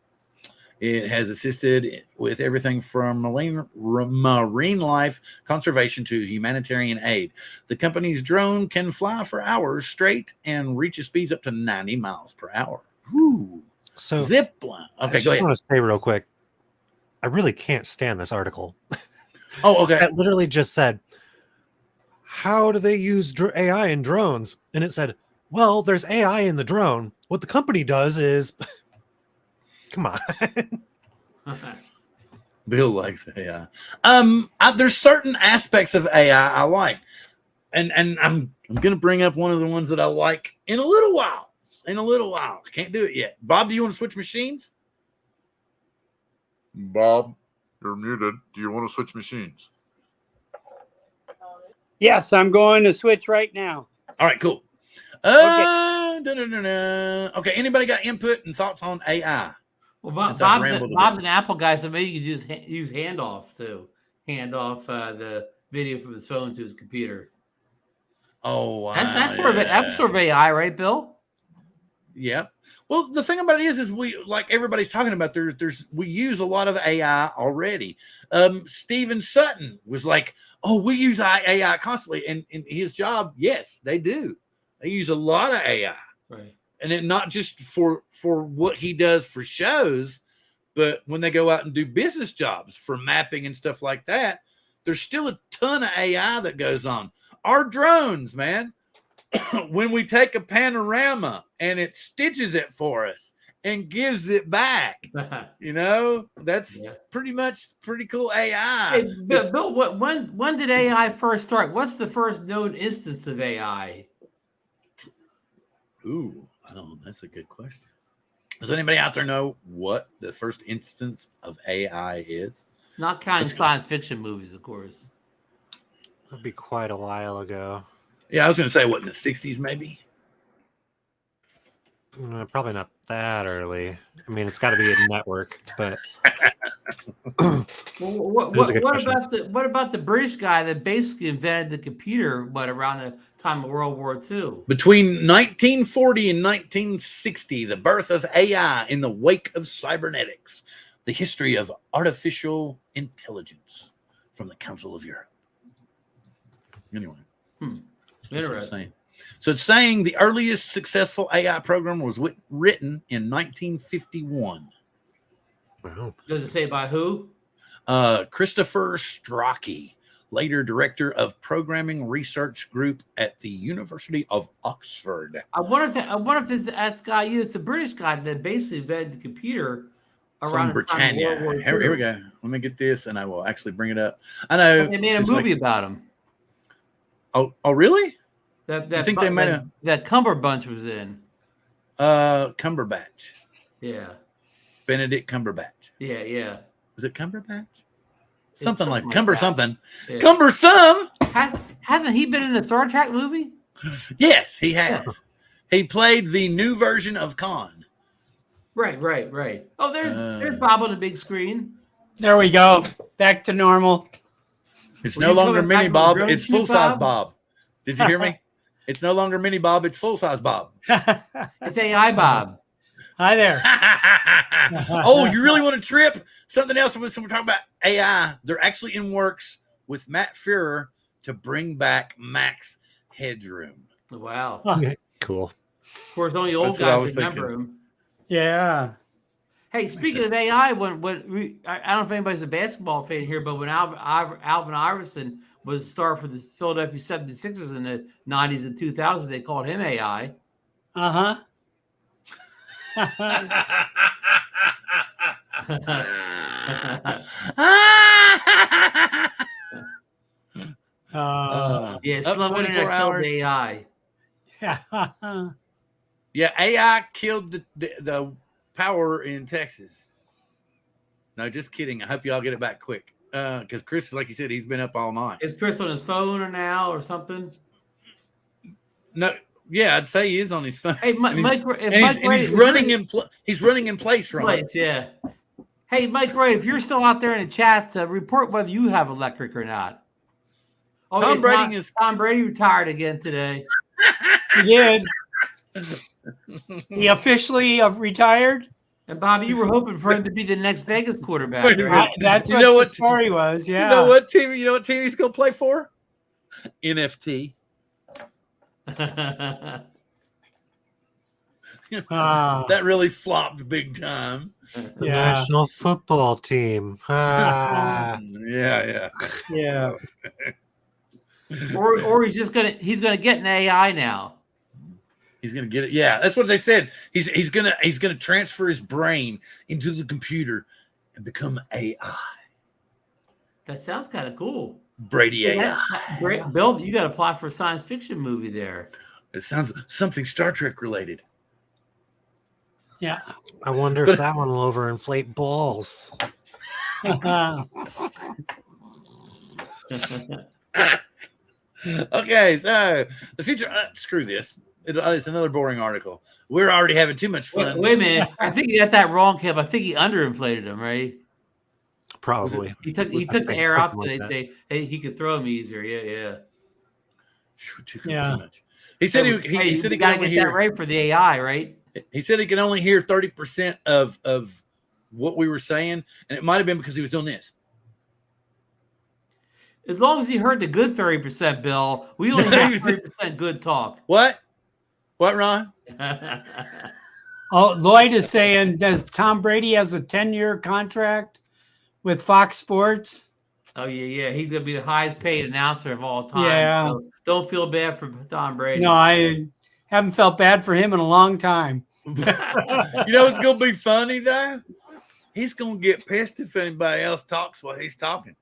[SPEAKER 1] It has assisted with everything from marine life conservation to humanitarian aid. The company's drone can fly for hours straight and reaches speeds up to 90 miles per hour. Woo.
[SPEAKER 6] So
[SPEAKER 1] zip line. Okay, go
[SPEAKER 6] I
[SPEAKER 1] ahead.
[SPEAKER 6] want to say real quick, I really can't stand this article.
[SPEAKER 1] Oh, okay.
[SPEAKER 6] That literally just said, how do they use AI in drones? And it said, well, there's AI in the drone. What the company does is, come on.
[SPEAKER 1] Bill likes AI. There's certain aspects of AI I like, and I'm gonna bring up one of the ones that I like in a little while. I can't do it yet. Bob, do you want to switch machines? Bob, you're muted. Do you want to switch machines?
[SPEAKER 3] Yes, I'm going to switch right now.
[SPEAKER 1] All right, cool. Okay, anybody got input and thoughts on AI?
[SPEAKER 2] Well, Bob's an Apple guy, so maybe you could just use handoff to hand off the video from his phone to his computer.
[SPEAKER 1] Oh, wow.
[SPEAKER 2] That's sort of AI, right, Bill?
[SPEAKER 1] Yeah. Well, the thing about it is we, like everybody's talking about, we use a lot of AI already. Steven Sutton was like, oh, we use AI constantly. And in his job, yes, they do. They use a lot of AI.
[SPEAKER 2] Right.
[SPEAKER 1] And it not just for what he does for shows, but when they go out and do business jobs for mapping and stuff like that, there's still a ton of AI that goes on. Our drones, man, when we take a panorama and it stitches it for us and gives it back, that's pretty cool AI.
[SPEAKER 2] Hey, Bill, when did AI first start? What's the first known instance of AI?
[SPEAKER 1] Ooh, I don't know. That's a good question. Does anybody out there know what the first instance of AI is?
[SPEAKER 2] Not counting science fiction movies, of course.
[SPEAKER 6] That'd be quite a while ago.
[SPEAKER 1] Yeah, I was going to say, what, in the 60s maybe?
[SPEAKER 6] Probably not that early. I mean, it's got to be a network, but...
[SPEAKER 2] What about the British guy that basically invented the computer, around the time of World War II?
[SPEAKER 1] Between 1940 and 1960, the birth of AI in the wake of cybernetics, the history of artificial intelligence from the Council of Europe. Anyway. Interesting. So it's saying the earliest successful AI program was written in 1951.
[SPEAKER 6] Wow.
[SPEAKER 2] Does it say by who?
[SPEAKER 1] Christopher Strachey, later director of programming research group at the University of Oxford.
[SPEAKER 2] I wonder if this guy is a British guy that basically invented the computer around the time of World War II.
[SPEAKER 1] Here we go. Let me get this, and I will actually bring it up. I know
[SPEAKER 2] they made a movie about him.
[SPEAKER 1] Oh, really?
[SPEAKER 2] I think they made that Cumberbatch was in.
[SPEAKER 1] Cumberbatch.
[SPEAKER 2] Yeah.
[SPEAKER 1] Benedict Cumberbatch.
[SPEAKER 2] Yeah.
[SPEAKER 1] Is it Cumberbatch? Something like
[SPEAKER 2] that.
[SPEAKER 1] Something.
[SPEAKER 2] Yeah.
[SPEAKER 1] Cumbersome.
[SPEAKER 2] Hasn't he been in a Star Trek movie?
[SPEAKER 1] Yes, he has. He played the new version of Khan.
[SPEAKER 2] Right. Oh, there's Bob on the big screen.
[SPEAKER 3] There we go. Back to normal.
[SPEAKER 1] It's no longer mini Bob. It's full size Bob. Did you hear me? It's no longer mini Bob. It's full size Bob.
[SPEAKER 2] It's AI Bob.
[SPEAKER 3] Hi there.
[SPEAKER 1] Oh, you really want to trip? Something else when we're talking about AI. They're actually in works with Matt Fuhrer to bring back Max Headroom.
[SPEAKER 2] Wow.
[SPEAKER 6] Cool.
[SPEAKER 2] Of course, only old guys remember him.
[SPEAKER 3] Yeah.
[SPEAKER 2] Hey, speaking of AI, I don't know if anybody's a basketball fan here, but when Alvin Iverson was a star for the Philadelphia 76ers in the 90s and 2000s, they called him AI.
[SPEAKER 3] Uh-huh.
[SPEAKER 2] Slow internet killed AI.
[SPEAKER 1] Yeah, AI killed the power in Texas. No, just kidding. I hope y'all get it back quick. Because Chris, like you said, he's been up all night.
[SPEAKER 2] Is Chris on his phone or something?
[SPEAKER 1] No, yeah, I'd say he is on his phone.
[SPEAKER 2] Hey,
[SPEAKER 1] he's running in place, right?
[SPEAKER 2] Yeah. Hey, Mike Ray, if you're still out there in the chats, report whether you have electric or not. Oh, Tom Brady retired again today.
[SPEAKER 3] He did.
[SPEAKER 7] He officially retired.
[SPEAKER 2] And Bobby, you were hoping for him to be the next Vegas quarterback, right?
[SPEAKER 7] That's
[SPEAKER 1] You
[SPEAKER 7] what
[SPEAKER 1] know
[SPEAKER 7] the
[SPEAKER 1] what-
[SPEAKER 7] story was. Yeah.
[SPEAKER 1] You know what team? You know what team he's going to play for? NFT. That really flopped big time.
[SPEAKER 6] The
[SPEAKER 7] Yeah.
[SPEAKER 6] national football team. Ah.
[SPEAKER 1] Yeah.
[SPEAKER 7] Yeah.
[SPEAKER 2] or he's gonna get an AI now.
[SPEAKER 1] He's gonna get it. Yeah, that's what they said. He's gonna transfer his brain into the computer and become AI.
[SPEAKER 2] That sounds kind of cool.
[SPEAKER 1] Brady AI.
[SPEAKER 2] Bill, you got to apply for a science fiction movie there.
[SPEAKER 1] It sounds something Star Trek related.
[SPEAKER 7] Yeah.
[SPEAKER 6] I wonder if that one will overinflate balls.
[SPEAKER 1] Okay, so the future. Screw this. It's another boring article. We're already having too much fun.
[SPEAKER 2] Wait a minute. I think you got that wrong, Kev. I think he underinflated him, right?
[SPEAKER 6] Probably.
[SPEAKER 2] He took the air out so he could throw him easier. Yeah.
[SPEAKER 1] Too
[SPEAKER 7] Yeah.
[SPEAKER 1] much. He said he said he
[SPEAKER 2] got
[SPEAKER 1] could
[SPEAKER 2] to
[SPEAKER 1] only
[SPEAKER 2] get that
[SPEAKER 1] hear.
[SPEAKER 2] right for the AI, right?
[SPEAKER 1] He said he could only hear 30% of what we were saying, and it might have been because he was doing this.
[SPEAKER 2] As long as he heard the good 30%, Bill, we only have 30% good talk.
[SPEAKER 1] What, Ron?
[SPEAKER 7] Oh, Lloyd is saying, does Tom Brady has a 10-year contract with Fox Sports?
[SPEAKER 2] Oh yeah. He's gonna be the highest paid announcer of all time.
[SPEAKER 7] Yeah.
[SPEAKER 2] So don't feel bad for Tom Brady.
[SPEAKER 7] No, I haven't felt bad for him in a long time.
[SPEAKER 1] You know what's gonna be funny though? He's gonna get pissed if anybody else talks while he's talking.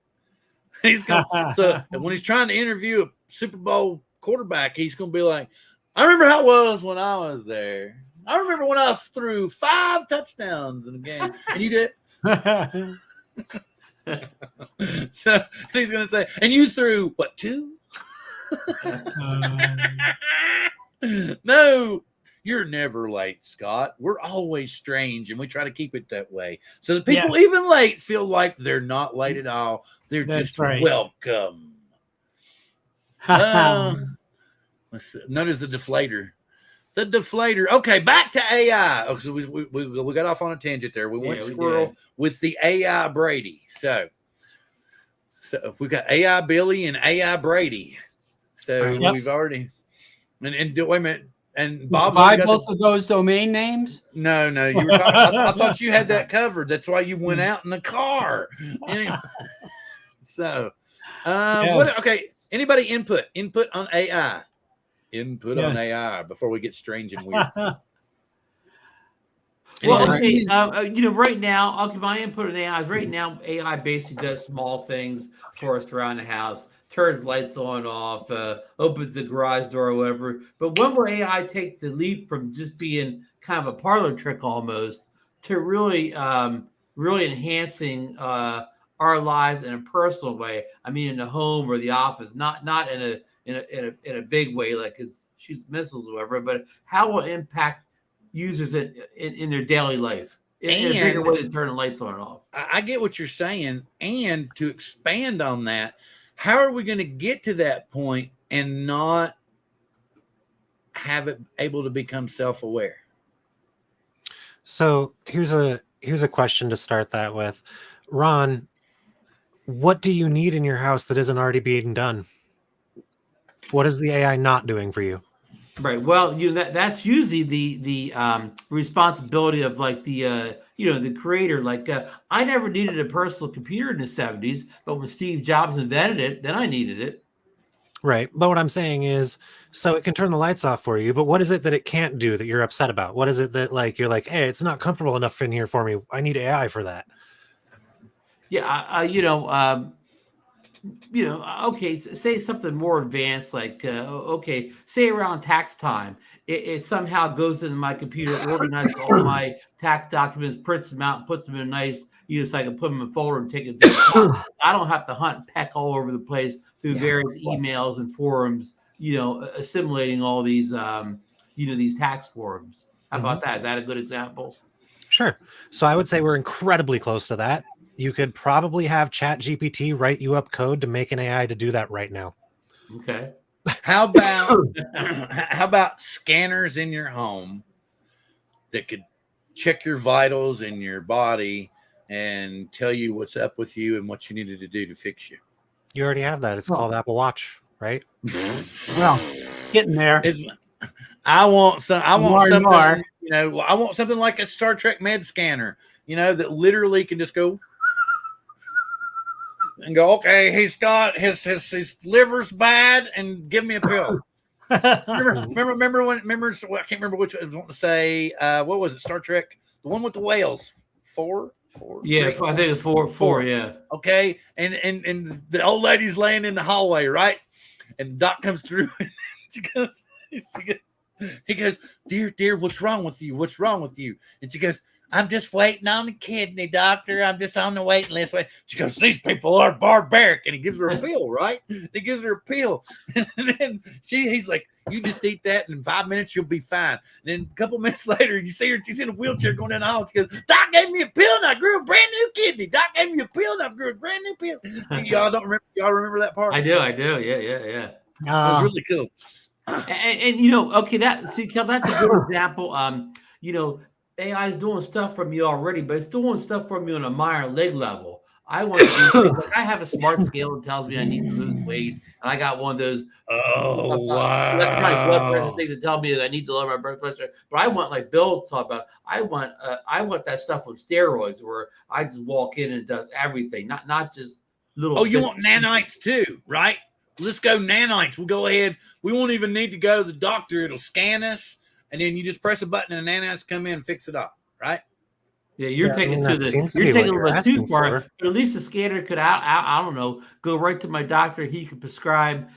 [SPEAKER 1] He's gonna so when he's trying to interview a Super Bowl quarterback, he's gonna be like, I remember how it was when I was there. I remember when I threw 5 touchdowns in a game. And you did. So he's gonna say, and you threw what, 2? No, you're never late, Scott. We're always strange, and we try to keep it that way. So the people even late feel like they're not late at all. They're just welcome. Let's see. Notice the deflator. The deflator. Okay, back to AI. Oh, so we got off on a tangent there. We went Squirrel with the AI Brady. So we got AI Billy and AI Brady. So we've already and wait a minute. And Bob,
[SPEAKER 7] buy both of those domain names?
[SPEAKER 1] No, you were talking. I thought you had that covered. That's why you went out in the car. Anyway, so what? Okay, anybody input on AI? Input on AI before we get strange and weird.
[SPEAKER 2] Well, okay, right now, I'll give my input on AI. Right now, AI basically does small things for us around the house. Turns lights on and off, opens the garage door or whatever. But when will AI take the leap from just being kind of a parlor trick almost to really enhancing our lives in a personal way? I mean, in the home or the office, not in a big way like it shoots missiles or whatever. But how will it impact users in their daily life in a bigger way than turning lights on and off?
[SPEAKER 1] I get what you're saying, and to expand on that. How are we going to get to that point and not have it able to become self-aware?
[SPEAKER 6] So here's a question to start that with. Ron, what do you need in your house that isn't already being done? What is the AI not doing for you?
[SPEAKER 2] Right. Well, that's usually the responsibility of like the creator. Like I never needed a personal computer in the 70s, but when Steve Jobs invented it, then I needed it.
[SPEAKER 6] Right. But what I'm saying is, so it can turn the lights off for you, but what is it that it can't do that you're upset about? What is it that you're like, hey, it's not comfortable enough in here for me. I need AI for that.
[SPEAKER 2] Yeah. Okay, say something more advanced, like, say around tax time, it somehow goes into my computer, organizes all my tax documents, prints them out, and puts them in a nice, so I can put them in a folder and take it down. I don't have to hunt and peck all over the place through various emails and forums, assimilating all these, these tax forms. How about that? Is that a good example?
[SPEAKER 6] Sure. So I would say we're incredibly close to that. You could probably have ChatGPT write you up code to make an AI to do that right now.
[SPEAKER 2] Okay.
[SPEAKER 1] How about scanners in your home that could check your vitals and your body and tell you what's up with you and what you needed to do to fix you.
[SPEAKER 6] You already have that. It's called Apple Watch, right?
[SPEAKER 7] Well, getting there.
[SPEAKER 1] I want something,
[SPEAKER 7] more.
[SPEAKER 1] I want something like a Star Trek med scanner, that literally can just go and go, okay, he's got his liver's bad, and give me a pill. remember when I can't remember which I want to say, what was it, Star Trek? The one with the whales. Four?
[SPEAKER 2] Yeah,
[SPEAKER 1] three?
[SPEAKER 2] I think it's four, yeah.
[SPEAKER 1] Okay. And the old lady's laying in the hallway, right? And Doc comes through and he goes, dear, what's wrong with you? What's wrong with you? And she goes, I'm just waiting on the kidney, doctor. I'm just on the waiting list. She goes, these people are barbaric. And he gives her a pill, right? He gives her a pill. And then he's like, you just eat that, and in 5 minutes, you'll be fine. And then a couple minutes later, you see her, she's in a wheelchair going down the hall. She goes, Doc gave me a pill, and I grew a brand new kidney. Doc gave me a pill, and I grew a brand new pill. Y'all remember that part?
[SPEAKER 2] I do. Yeah.
[SPEAKER 1] That was really cool.
[SPEAKER 2] And okay, that's a good example. AI is doing stuff for me already, but it's doing stuff for me on a minor leg level. I want to do like I have a smart scale that tells me I need to lose weight, and I got one of those
[SPEAKER 1] wow
[SPEAKER 2] electronic blood pressure things that tell me that I need to lower my blood pressure. But I want, like Bill talked about, I want that stuff with steroids where I just walk in and it does everything, not just little.
[SPEAKER 1] Oh, you want nanites too, right? Let's go nanites. We'll go ahead. We won't even need to go to the doctor. It'll scan us. And then you just press a button and the nanites come in and fix it up, right?
[SPEAKER 2] Yeah, you're taking a little bit too far. But at least the scanner could I don't know, go right to my doctor. He could prescribe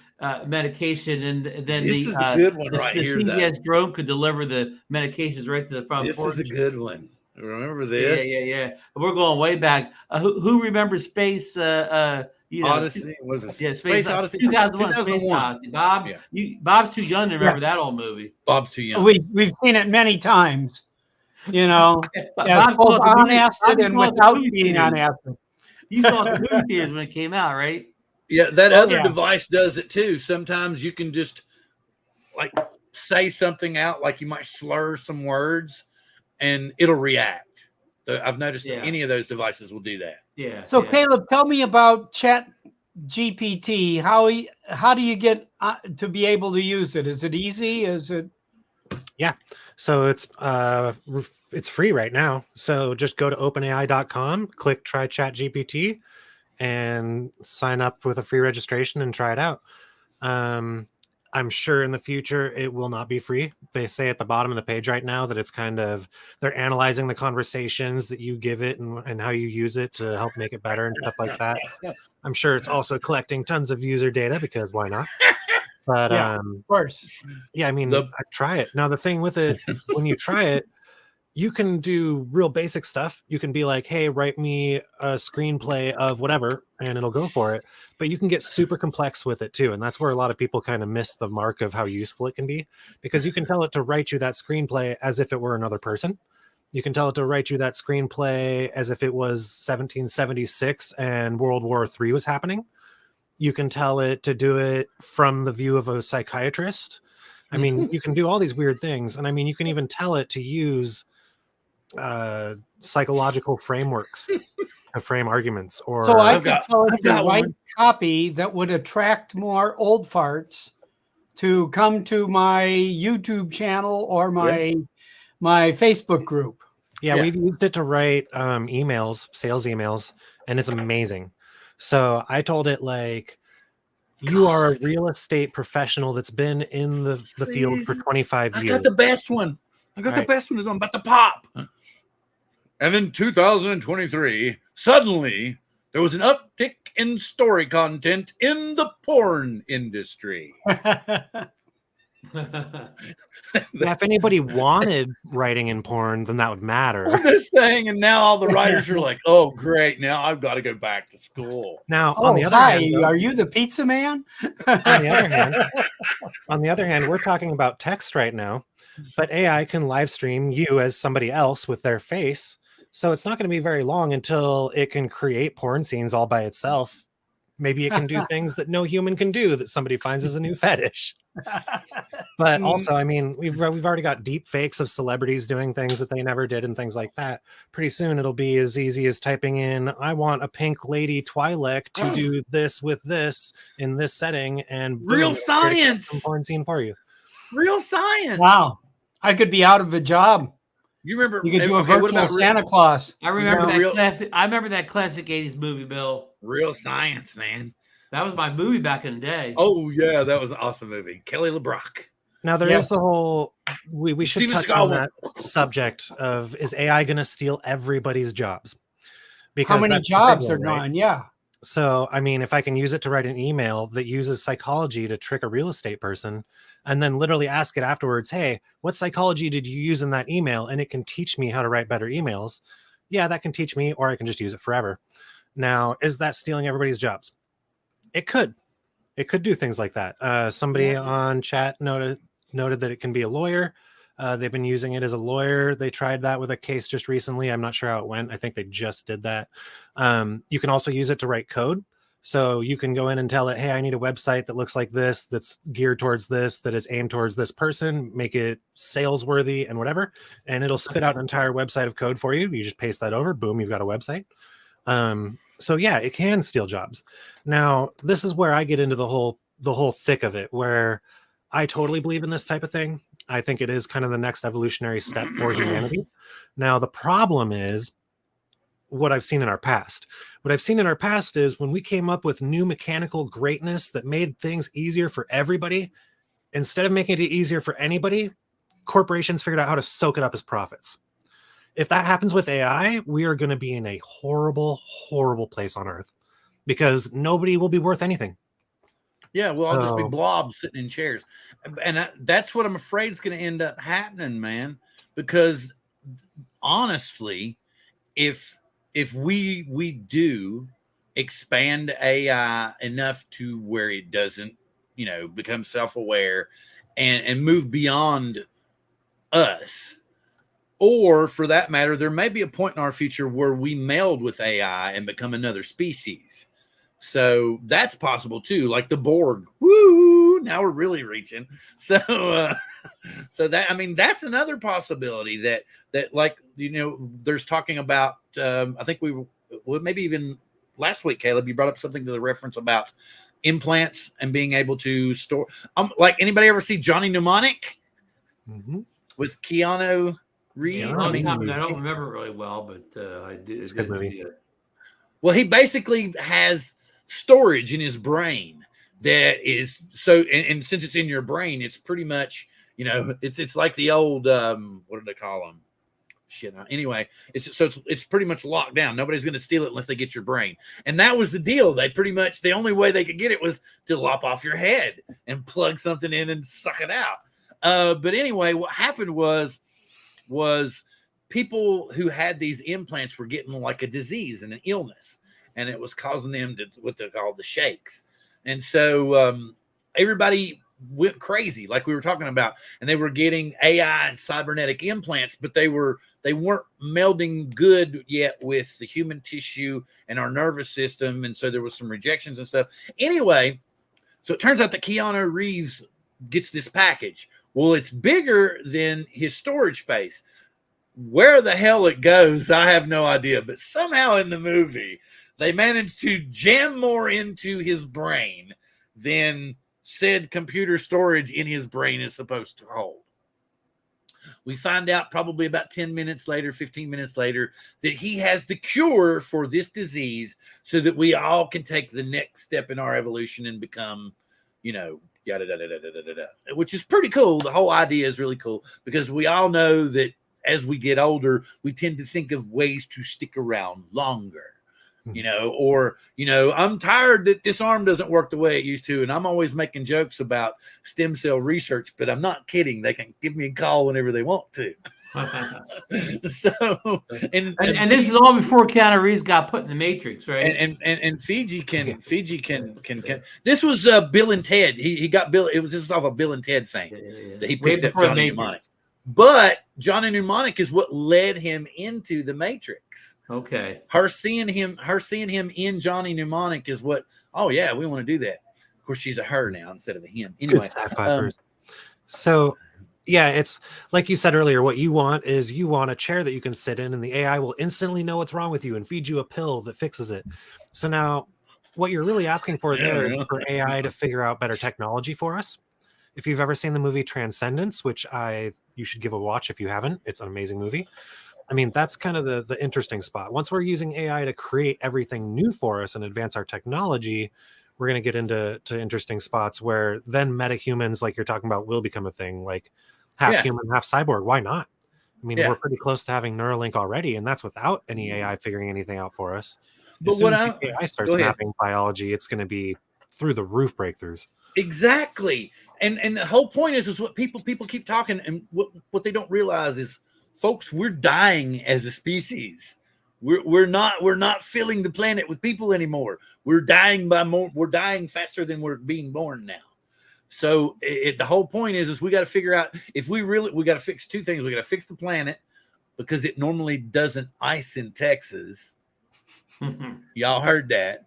[SPEAKER 2] medication, and then
[SPEAKER 1] this is a good one
[SPEAKER 2] the CVS drone could deliver the medications right to the front porch.
[SPEAKER 1] This is a good one. Remember this?
[SPEAKER 2] Yeah. We're going way back. Who remembers Space?
[SPEAKER 1] Odyssey, was it?
[SPEAKER 2] Yeah,
[SPEAKER 1] Space Odyssey.
[SPEAKER 2] 2001. Space Odyssey. Bob, Bob's too young to remember that old movie.
[SPEAKER 1] Bob's too young.
[SPEAKER 7] We've seen it many times. Bob's
[SPEAKER 2] both
[SPEAKER 7] on acid and without being on acid.
[SPEAKER 2] You saw the movie theaters when it came out, right?
[SPEAKER 1] Yeah, that other device does it too. Sometimes you can just like say something out, like you might slur some words, and it'll react. I've noticed that any of those devices will do that.
[SPEAKER 2] Yeah.
[SPEAKER 7] So Caleb, tell me about ChatGPT. How do you get to be able to use it? Is it easy? Is it?
[SPEAKER 6] Yeah. So it's free right now. So just go to openai.com, click try ChatGPT, and sign up with a free registration and try it out. I'm sure in the future it will not be free. They say at the bottom of the page right now that it's they're analyzing the conversations that you give it and how you use it to help make it better and stuff like that. I'm sure it's also collecting tons of user data, because why not? But
[SPEAKER 7] of course.
[SPEAKER 6] Yeah, I mean, I try it. Now the thing with it, when you try it, you can do real basic stuff. You can be like, hey, write me a screenplay of whatever, and it'll go for it. But you can get super complex with it too. And that's where a lot of people kind of miss the mark of how useful it can be, because you can tell it to write you that screenplay as if it were another person. You can tell it to write you that screenplay as if it was 1776 and World War III was happening. You can tell it to do it from the view of a psychiatrist. I mean, you can do all these weird things. And I mean, you can even tell it to use psychological frameworks to frame arguments. Or
[SPEAKER 7] so I could tell it to write copy that would attract more old farts to come to my YouTube channel or my Facebook group.
[SPEAKER 6] Yeah, we've used it to write emails, sales emails, and it's amazing. So I told it, like, you are a real estate professional that's been in the field for 25 years.
[SPEAKER 1] I got the best one. The best one is I'm about to pop. And in 2023, suddenly there was an uptick in story content in the porn industry.
[SPEAKER 6] If anybody wanted writing in porn, then that would matter.
[SPEAKER 1] I'm just saying, and now all the writers are like, oh, great, now I've got to go back to school.
[SPEAKER 6] Now, on the other hand, though,
[SPEAKER 7] are you the pizza man?
[SPEAKER 6] on the other hand, we're talking about text right now, but AI can live stream you as somebody else with their face. So it's not going to be very long until it can create porn scenes all by itself. Maybe it can do things that no human can do that somebody finds as a new fetish. But also, I mean, we've already got deep fakes of celebrities doing things that they never did and things like that. Pretty soon it'll be as easy as typing in, I want a pink lady Twi'lek to do this with this in this setting, and boom,
[SPEAKER 1] Real science
[SPEAKER 6] quarantine for you.
[SPEAKER 1] Real science.
[SPEAKER 7] Wow. I could be out of a job.
[SPEAKER 1] You remember
[SPEAKER 7] you could do a virtual Santa Claus.
[SPEAKER 2] I remember that classic. I remember that classic 80s movie, Bill.
[SPEAKER 1] Real science, man.
[SPEAKER 2] That was my movie back in the day.
[SPEAKER 1] Oh yeah, that was an awesome movie. Kelly LeBrock.
[SPEAKER 6] Now there is the whole we should touch on that subject of, is AI going to steal everybody's jobs?
[SPEAKER 7] Because how many jobs are gone? Right? Yeah.
[SPEAKER 6] So I mean, if I can use it to write an email that uses psychology to trick a real estate person, and then literally ask it afterwards, hey, what psychology did you use in that email? And it can teach me how to write better emails. Yeah, that can teach me, or I can just use it forever. Now, is that stealing everybody's jobs? It could. It could do things like that. Somebody on chat noted that it can be a lawyer. They've been using it as a lawyer. They tried that with a case just recently. I'm not sure how it went. I think they just did that. You can also use it to write code. So you can go in and tell it, hey, I need a website that looks like this, that's geared towards this, that is aimed towards this person, make it sales worthy and whatever. And it'll spit out an entire website of code for you. You just paste that over. Boom, you've got a website. So yeah, it can steal jobs. Now, this is where I get into the whole thick of it, where I totally believe in this type of thing. I think it is kind of the next evolutionary step for humanity. Now, the problem is what I've seen in our past. What I've seen in our past is when we came up with new mechanical greatness that made things easier for everybody, instead of making it easier for anybody, corporations figured out how to soak it up as profits. If that happens with AI, we are going to be in a horrible, horrible place on Earth, because nobody will be worth anything.
[SPEAKER 1] Yeah, we'll all just be blobs sitting in chairs. And that's what I'm afraid is going to end up happening, man. Because honestly, if we do expand AI enough to where it doesn't, become self-aware and move beyond us, or for that matter, there may be a point in our future where we meld with AI and become another species. So that's possible too, like the Borg. Woo! Now we're really reaching. So that, I mean, that's another possibility that like, there's talking about. I think maybe even last week, Caleb, you brought up something to the reference about implants and being able to store. Like, anybody ever see Johnny Mnemonic with Keanu Reeves?
[SPEAKER 2] I don't remember really well, but I did. It's a good movie.
[SPEAKER 1] Well, he basically has storage in his brain that is so, and since it's in your brain, it's pretty much, it's like the old what did they call them? Shit. Anyway, it's pretty much locked down. Nobody's going to steal it unless they get your brain. And that was the deal. They pretty much, the only way they could get it was to lop off your head and plug something in and suck it out. But anyway, what happened was people who had these implants were getting like a disease and an illness, and it was causing them to what they call the shakes. And so everybody went crazy, like we were talking about, and they were getting AI and cybernetic implants, but they weren't melding good yet with the human tissue and our nervous system. And so there was some rejections and stuff. Anyway, so it turns out that Keanu Reeves gets this package. Well, it's bigger than his storage space. Where the hell it goes, I have no idea. But somehow in the movie, they managed to jam more into his brain than said computer storage in his brain is supposed to hold. We find out probably about 10 minutes later, 15 minutes later, that he has the cure for this disease so that we all can take the next step in our evolution and become, yada, yada, yada, yada, yada, which is pretty cool. The whole idea is really cool because we all know that as we get older, we tend to think of ways to stick around longer. I'm tired that this arm doesn't work the way it used to. And I'm always making jokes about stem cell research, but I'm not kidding. They can give me a call whenever they want to. And
[SPEAKER 2] this is all before Keanu Reeves got put in the Matrix, right?
[SPEAKER 1] And Fiji can. This was Bill and Ted. He got Bill. It was just off a Bill and Ted thing that he picked up Johnny Mnemonic. But Johnny Mnemonic is what led him into the Matrix.
[SPEAKER 2] Okay.
[SPEAKER 1] Her seeing him in Johnny Mnemonic is what, oh yeah, we want to do that. Of course, she's a her now instead of a him. Anyway,
[SPEAKER 6] so yeah, it's like you said earlier. What you want is you want a chair that you can sit in, and the AI will instantly know what's wrong with you and feed you a pill that fixes it. So now, what you're really asking for there is for AI to figure out better technology for us. If you've ever seen the movie Transcendence, which you should give a watch if you haven't, it's an amazing movie. I mean, that's kind of the interesting spot. Once we're using AI to create everything new for us and advance our technology, we're going to get into interesting spots where then metahumans, like you're talking about, will become a thing, like half human, half cyborg. Why not? I mean, we're pretty close to having Neuralink already, and that's without any AI figuring anything out for us. As soon as the AI starts mapping biology, it's going to be through the roof breakthroughs.
[SPEAKER 1] Exactly. And the whole point is what people keep talking, and what they don't realize is, folks, we're dying as a species. We're not filling the planet with people anymore. We're dying faster than we're being born now. So the whole point is we got to figure out if we got to fix two things. We got to fix the planet because it normally doesn't ice in Texas. Y'all heard that.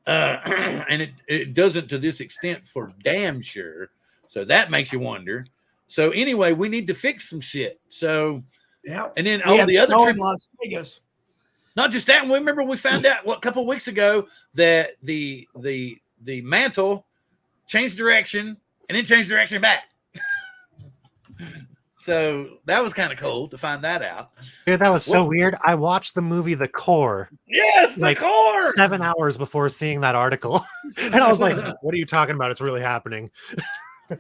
[SPEAKER 1] And it doesn't to this extent for damn sure. So that makes you wonder. So anyway, we need to fix some shit. So
[SPEAKER 7] yeah,
[SPEAKER 1] and then all the other
[SPEAKER 7] in Las Vegas.
[SPEAKER 1] Not just that. Remember, we found out a couple of weeks ago that the mantle changed direction and then changed direction back. So that was kind of cool to find that out.
[SPEAKER 6] Dude, that was so weird. I watched the movie The Core.
[SPEAKER 1] Yes, The Core.
[SPEAKER 6] 7 hours before seeing that article. And I was like, what are you talking about? It's really happening.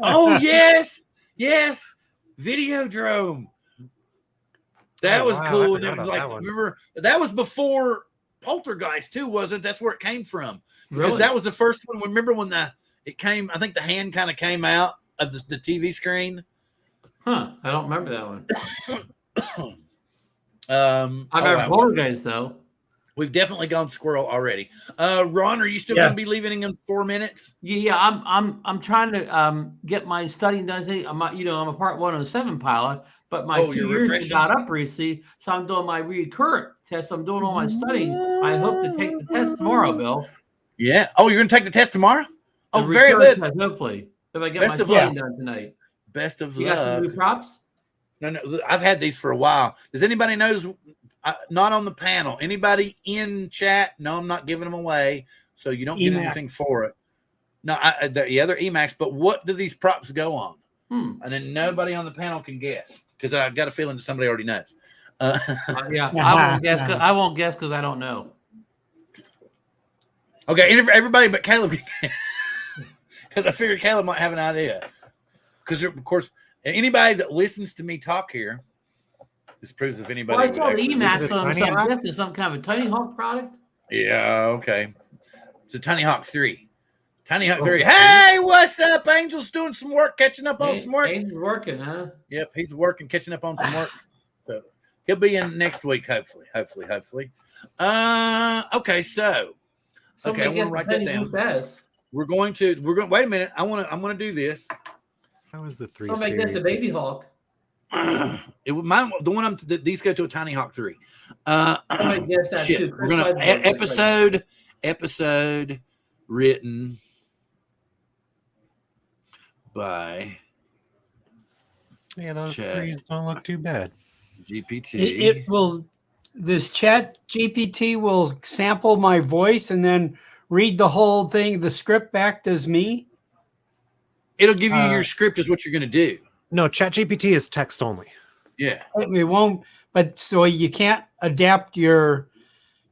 [SPEAKER 1] Oh, yes. Yes. Videodrome. That was cool. And it was like, remember, that was before Poltergeist too, wasn't it? That's where it came from. Because that was the first one. Remember when it came, I think the hand kind of came out of the TV screen.
[SPEAKER 2] Huh. I don't remember that one. I remember Poltergeist though.
[SPEAKER 1] We've definitely gone Squirrel already. Ron, are you still going to be leaving in 4 minutes?
[SPEAKER 2] Yeah, I'm trying to get my studying done. I'm a Part 107 pilot, but my 2 years got up recently, so I'm doing my recurrent test. I'm doing all my studying. I hope to take the test tomorrow, Bill.
[SPEAKER 1] Yeah. Oh, you're going to take the test tomorrow? Oh,
[SPEAKER 2] the
[SPEAKER 1] very good.
[SPEAKER 2] Test, hopefully, if I get my studying done tonight.
[SPEAKER 1] Best of luck.
[SPEAKER 2] You got some new props?
[SPEAKER 1] No, I've had these for a while. Does anybody knows? Not on the panel. Anybody in chat? No, I'm not giving them away, so you don't get anything for it. No, they're Emacs. But what do these props go on? And then nobody on the panel can guess because I got a feeling that somebody already knows.
[SPEAKER 2] Yeah, I won't guess because I don't know.
[SPEAKER 1] Okay, everybody but Caleb, because I figured Caleb might have an idea. Because of course, anybody that listens to me talk here. This proves if anybody.
[SPEAKER 2] Well, I saw the Emacs on some. This is some kind of a Tiny Hawk product.
[SPEAKER 1] Yeah. Okay. It's a Tiny Hawk 3. Tiny Hawk 3. Hey, what's up? Angel's doing some work, catching up on some work.
[SPEAKER 2] Angel's working, huh?
[SPEAKER 1] Yep, he's working, catching up on some work. So he'll be in next week, hopefully. Okay, so. Okay, I want to write that down. We're going to. Wait a minute. I'm gonna do this.
[SPEAKER 6] How is the 3
[SPEAKER 2] series? That's a Baby Hawk.
[SPEAKER 1] These go to a Tiny Hawk 3.
[SPEAKER 2] Shit.
[SPEAKER 1] We're gonna episode written by.
[SPEAKER 6] Yeah, those 3s don't look too bad.
[SPEAKER 1] GPT.
[SPEAKER 7] This ChatGPT will sample my voice and then read the whole thing, the script back as me.
[SPEAKER 1] It'll give you your script is what you're going to do.
[SPEAKER 6] No, ChatGPT is text only.
[SPEAKER 1] Yeah.
[SPEAKER 7] It won't, but so you can't adapt your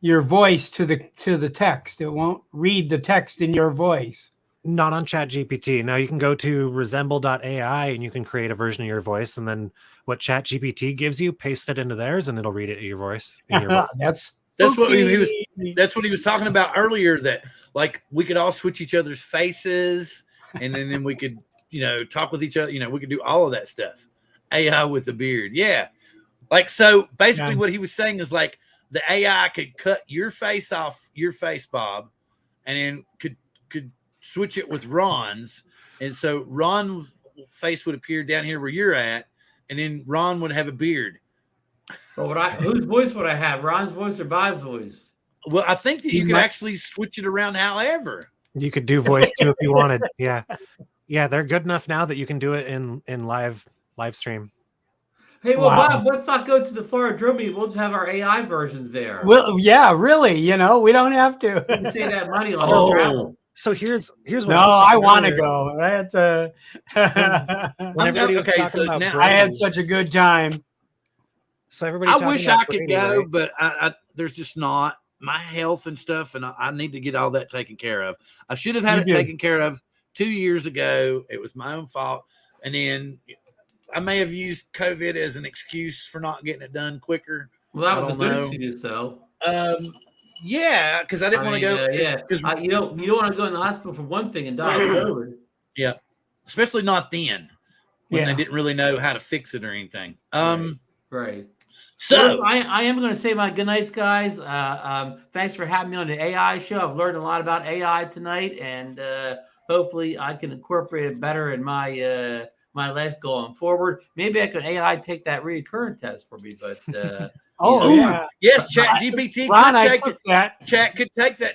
[SPEAKER 7] voice to the text. It won't read the text in your voice.
[SPEAKER 6] Not on ChatGPT. Now you can go to resemble.ai and you can create a version of your voice, and then what ChatGPT gives you, paste it into theirs, and it'll read it in your voice.
[SPEAKER 1] That's what he was talking about earlier. That like we could all switch each other's faces, and then we could talk with each other. We could do all of that stuff. AI with a beard, yeah. Like so, basically, what he was saying is like the AI could cut your face off your face, Bob, and then could switch it with Ron's, and so Ron's face would appear down here where you're at, and then Ron would have a beard.
[SPEAKER 2] Well, whose voice would I have? Ron's voice or Bob's voice?
[SPEAKER 1] Well, I think that you could actually switch it around however.
[SPEAKER 6] You could do voice too if you wanted. Yeah. Yeah, they're good enough now that you can do it in live stream.
[SPEAKER 2] Hey, well,
[SPEAKER 7] Wow.
[SPEAKER 2] Bob, let's not go to the Florida Drum Meet. We'll just have our AI versions there.
[SPEAKER 7] Well, yeah, really. You know, we don't have to.
[SPEAKER 2] We can save that money on travel.
[SPEAKER 6] So here's what
[SPEAKER 7] No, I want to go. I had to.
[SPEAKER 6] When everybody was talking about
[SPEAKER 1] now,
[SPEAKER 7] I had such a good time.
[SPEAKER 6] So everybody,
[SPEAKER 1] I wish I could
[SPEAKER 6] Brady,
[SPEAKER 1] go,
[SPEAKER 6] right?
[SPEAKER 1] but there's just not my health and stuff, and I need to get all that taken care of. I should have had it taken care of 2 years ago. It was my own fault, and then I may have used COVID as an excuse for not getting it done quicker.
[SPEAKER 2] Well, that was a good excuse, though.
[SPEAKER 1] Yeah, because I didn't want to go.
[SPEAKER 2] Because you don't want to go in the hospital for one thing and die of COVID.
[SPEAKER 1] Yeah, especially not then when they didn't really know how to fix it or anything.
[SPEAKER 2] Right.
[SPEAKER 1] So
[SPEAKER 2] I am going to say my good nights, guys. Thanks for having me on the AI show. I've learned a lot about AI tonight, and hopefully I can incorporate it better in my my life going forward. Maybe I can AI take that reoccurrence test for me, but
[SPEAKER 1] yes, ChatGPT could take that.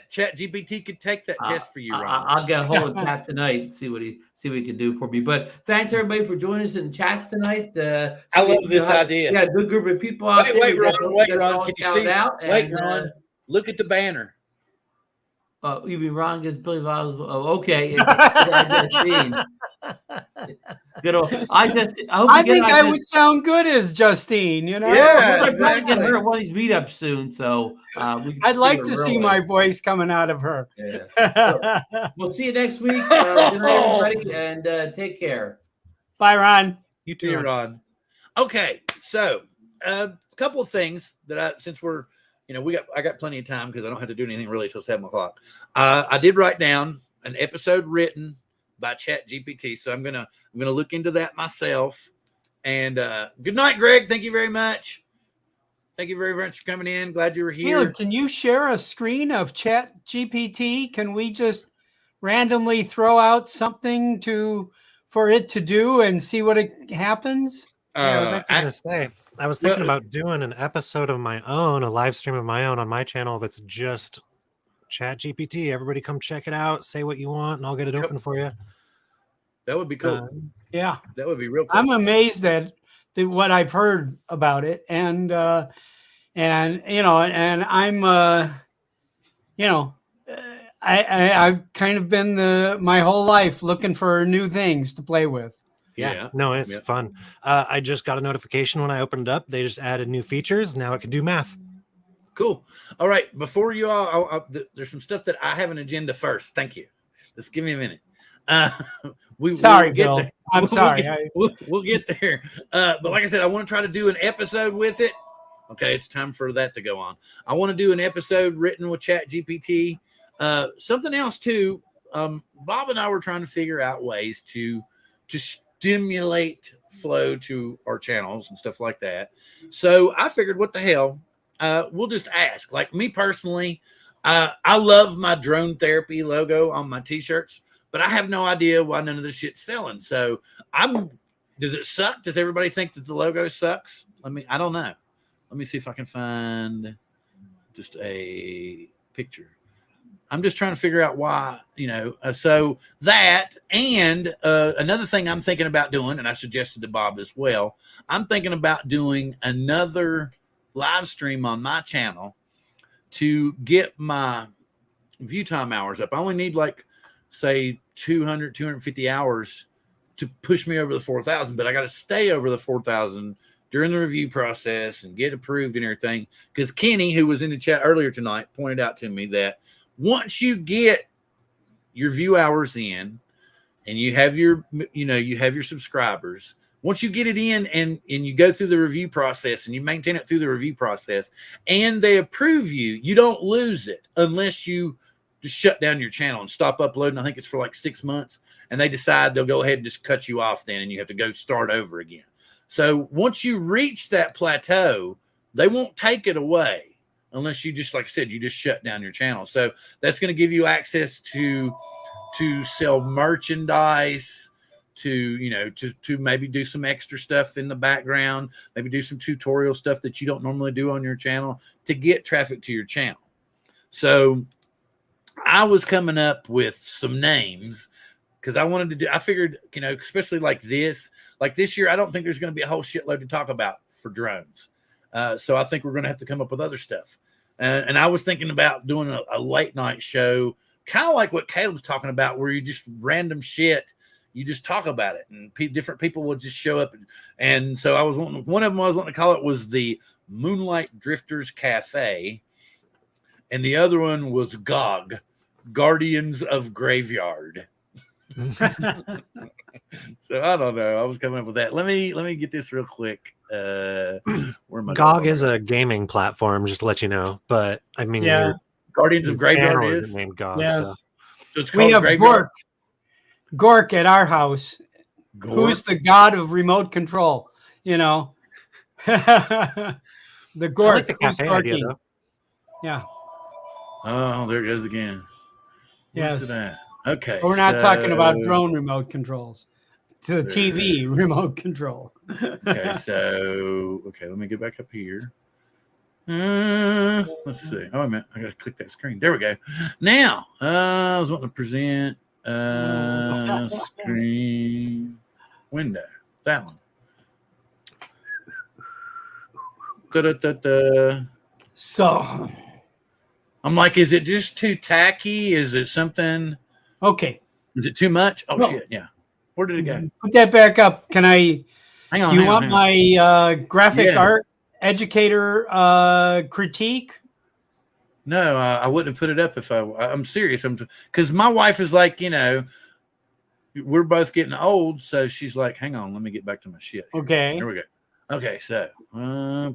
[SPEAKER 1] ChatGPT could take that test for you, Ron.
[SPEAKER 2] I'll get a hold of Chat tonight and see what he can do for me. But thanks everybody for joining us in the chats tonight.
[SPEAKER 1] I love this idea.
[SPEAKER 2] Yeah, good group of people out there.
[SPEAKER 1] Wait, Ron. Can you see?
[SPEAKER 2] Wait,
[SPEAKER 1] Ron. Look at the banner.
[SPEAKER 2] You mean Ron gets Billy Bottles? Oh, okay. Good old, I think
[SPEAKER 7] I would sound good as Justine, you know?
[SPEAKER 1] Yeah,
[SPEAKER 2] we're trying to get her at one of these meetups soon, so
[SPEAKER 7] I'd like to see my voice coming out of her.
[SPEAKER 2] Yeah. We'll see you next week. Good night, everybody, and take care.
[SPEAKER 7] Bye, Ron.
[SPEAKER 6] You too,
[SPEAKER 1] Ron. Okay, so a couple of things that since we're I got plenty of time because I don't have to do anything really till 7 o'clock. I did write down an episode written by ChatGPT, so I'm gonna look into that myself. And good night, Greg. Thank you very much. Thank you very much for coming in. Glad you were here.
[SPEAKER 7] Caleb, can you share a screen of ChatGPT? Can we just randomly throw out something for it to do and see what happens?
[SPEAKER 6] I was thinking about doing an episode of my own, a live stream of my own on my channel that's just ChatGPT. Everybody come check it out, say what you want, and I'll get it open for you.
[SPEAKER 1] That would be cool.
[SPEAKER 7] Yeah.
[SPEAKER 1] That would be real cool.
[SPEAKER 7] I'm amazed at what I've heard about it. And I'm, I've kind of been my whole life looking for new things to play with.
[SPEAKER 6] Yeah. No, it's fun. I just got a notification when I opened it up. They just added new features. Now it can do math.
[SPEAKER 1] Cool. All right. Before you all, there's some stuff that I have an agenda first. Thank you. Just give me a minute.
[SPEAKER 7] Sorry, Bill. I'm sorry.
[SPEAKER 1] We'll get there. But like I said, I want to try to do an episode with it. Okay, it's time for that to go on. I want to do an episode written with ChatGPT. Something else too. Bob and I were trying to figure out ways to stimulate flow to our channels and stuff like that. So I figured, what the hell? We'll just ask. Like me personally, I love my drone therapy logo on my t-shirts, but I have no idea why none of this shit's selling. So does it suck? Does everybody think that the logo sucks? I don't know. Let me see if I can find just a picture. I'm just trying to figure out why, so that, and another thing I'm thinking about doing, and I suggested to Bob as well, I'm thinking about doing another live stream on my channel to get my view time hours up. I only need say 200, 250 hours to push me over the 4,000, but I got to stay over the 4,000 during the review process and get approved and everything. Because Kenny, who was in the chat earlier tonight, pointed out to me that once you get your view hours in and you have your subscribers, once you get it in and you go through the review process and you maintain it through the review process and they approve you, you don't lose it unless you just shut down your channel and stop uploading. I think it's for 6 months, and they decide they'll go ahead and just cut you off then, and you have to go start over again. So once you reach that plateau, they won't take it away unless you just, like I said, you just shut down your channel. So that's going to give you access to sell merchandise, to maybe do some extra stuff in the background, maybe do some tutorial stuff that you don't normally do on your channel to get traffic to your channel. So I was coming up with some names because I wanted to do, I figured, especially like this year, I don't think there's going to be a whole shitload to talk about for drones. So I think we're going to have to come up with other stuff. And I was thinking about doing a late night show, kind of like what Caleb's talking about, where you just random shit, you just talk about it, and different people will just show up. And so I was one of them I was wanting to call it was the Moonlight Drifters Cafe, and the other one was GOG, Guardians of Graveyard. So I don't know. I was coming up with that. Let me get this real quick. Where am I
[SPEAKER 6] GOG is a gaming platform, just to let you know. But I mean,
[SPEAKER 7] Yeah.
[SPEAKER 1] Guardians of Graveyard is
[SPEAKER 6] named GOG.
[SPEAKER 7] Yes.
[SPEAKER 6] So.
[SPEAKER 1] So it's called
[SPEAKER 7] We have
[SPEAKER 1] Graveyard.
[SPEAKER 7] Gork at our house.
[SPEAKER 1] Gork?
[SPEAKER 7] Who's the god of remote control? The Gork.
[SPEAKER 6] I like the
[SPEAKER 7] who's
[SPEAKER 6] cafe idea,
[SPEAKER 7] Gorky?
[SPEAKER 6] though.
[SPEAKER 7] Yeah.
[SPEAKER 1] Oh, there it goes again. Where's
[SPEAKER 7] Yes.
[SPEAKER 1] it at? Okay.
[SPEAKER 7] But we're not talking about
[SPEAKER 1] so-
[SPEAKER 7] drone remote controls. To the TV remote control.
[SPEAKER 1] Okay, let me get back up here. Let's see. Oh, wait a minute. I gotta click that screen. There we go. Now, I was wanting to present screen window. That one. Da-da-da-da.
[SPEAKER 7] So,
[SPEAKER 1] I'm like, is it just too tacky? Is it something?
[SPEAKER 7] okay.
[SPEAKER 1] Is it too much? Oh
[SPEAKER 7] No.
[SPEAKER 1] shit! Yeah. Where did it go?
[SPEAKER 7] Put that back up. Can I?
[SPEAKER 1] Hang on.
[SPEAKER 7] Do you
[SPEAKER 1] hang on,
[SPEAKER 7] want
[SPEAKER 1] hang on.
[SPEAKER 7] my graphic
[SPEAKER 1] Yeah.
[SPEAKER 7] art educator critique?
[SPEAKER 1] No, I wouldn't have put it up if I'm serious. Because my wife is like, we're both getting old, so she's like, hang on, let me get back to my shit.
[SPEAKER 7] Okay.
[SPEAKER 1] There we go. Okay, so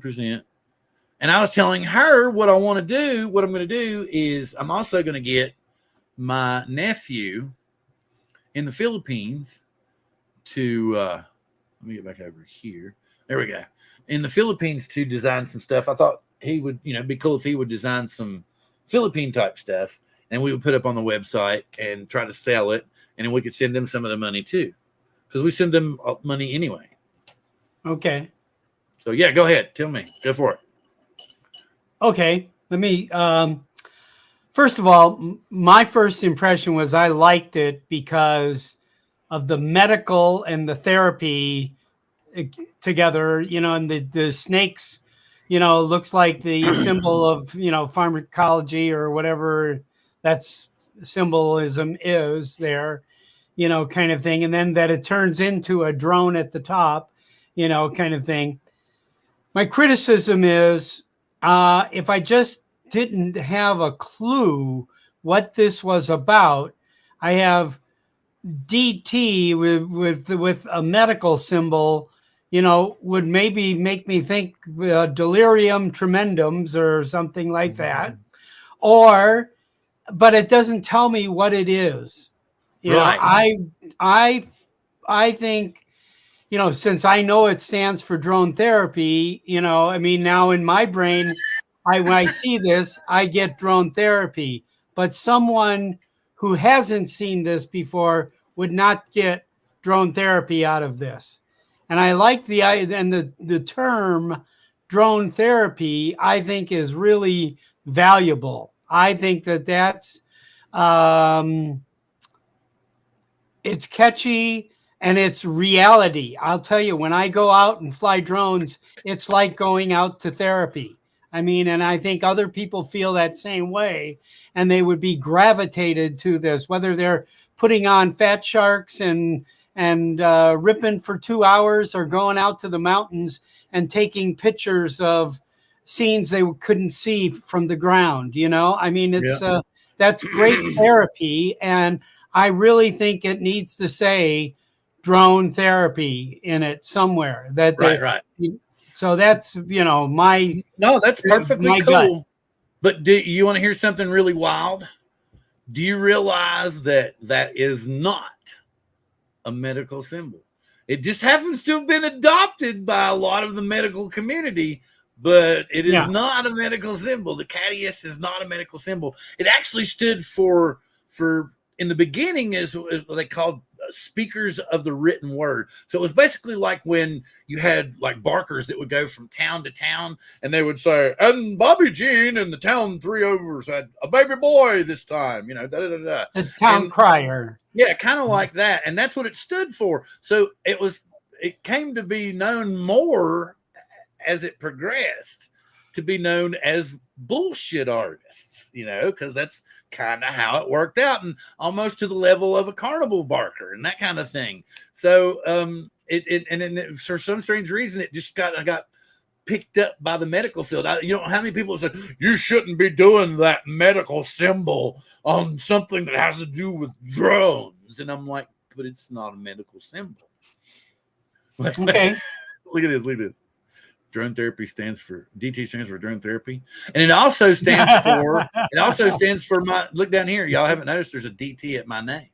[SPEAKER 1] present. And I was telling her what I want to do. What I'm going to do is I'm also going to get my nephew in the Philippines to let me get back over here. There we go. In the Philippines to design some stuff. I thought he would, be cool if he would design some Philippine type stuff, and we would put up on the website and try to sell it, and then we could send them some of the money too, because we send them money anyway.
[SPEAKER 7] Okay.
[SPEAKER 1] So yeah, go ahead. Tell me. Go for it.
[SPEAKER 7] Okay. Let me. First of all, my first impression was I liked it because of the medical and the therapy together, and the snakes, looks like the symbol of, pharmacology or whatever that's symbolism is there, kind of thing. And then that it turns into a drone at the top, kind of thing. My criticism is if I just didn't have a clue what this was about, I have DT with a medical symbol, would maybe make me think delirium tremendums or something like that. But it doesn't tell me what it is.
[SPEAKER 1] Right.
[SPEAKER 7] I think, since I know it stands for drone therapy, now in my brain, when I see this, I get drone therapy. But someone who hasn't seen this before would not get drone therapy out of this. And I like the term drone therapy, I think is really valuable. I think that's it's catchy and it's reality. I'll tell you, when I go out and fly drones, it's like going out to therapy. And I think other people feel that same way, and they would be gravitated to this, whether they're putting on fat sharks and ripping for 2 hours or going out to the mountains and taking pictures of scenes they couldn't see from the ground. That's great therapy. And I really think it needs to say drone therapy in it somewhere.
[SPEAKER 1] Right.
[SPEAKER 7] So that's, my...
[SPEAKER 1] No, that's perfectly
[SPEAKER 7] my
[SPEAKER 1] cool.
[SPEAKER 7] gut.
[SPEAKER 1] But do you want to hear something really wild? Do you realize that is not a medical symbol? It just happens to have been adopted by a lot of the medical community, but it is not a medical symbol. The Cadius is not a medical symbol. It actually stood for in the beginning is what they called speakers of the written word. So it was basically like when you had like barkers that would go from town to town, and they would say, and Bobby Jean and the town 3 overs had a baby boy this time, you know, da da da da.
[SPEAKER 7] The town crier.
[SPEAKER 1] Yeah, kind of like that. And that's what it stood for. So it came to be known more as it progressed to be known as bullshit artists, you know, because that's kind of how it worked out, and almost to the level of a carnival barker and that kind of thing. So it for some strange reason, it just got picked up by the medical field. You know how many people said you shouldn't be doing that medical symbol on something that has to do with drones, and I'm like, but it's not a medical symbol.
[SPEAKER 7] Okay.
[SPEAKER 1] Look at this. Drone therapy stands for DT stands for drone therapy, and it also stands for my, look down here, y'all haven't noticed there's a DT at my name.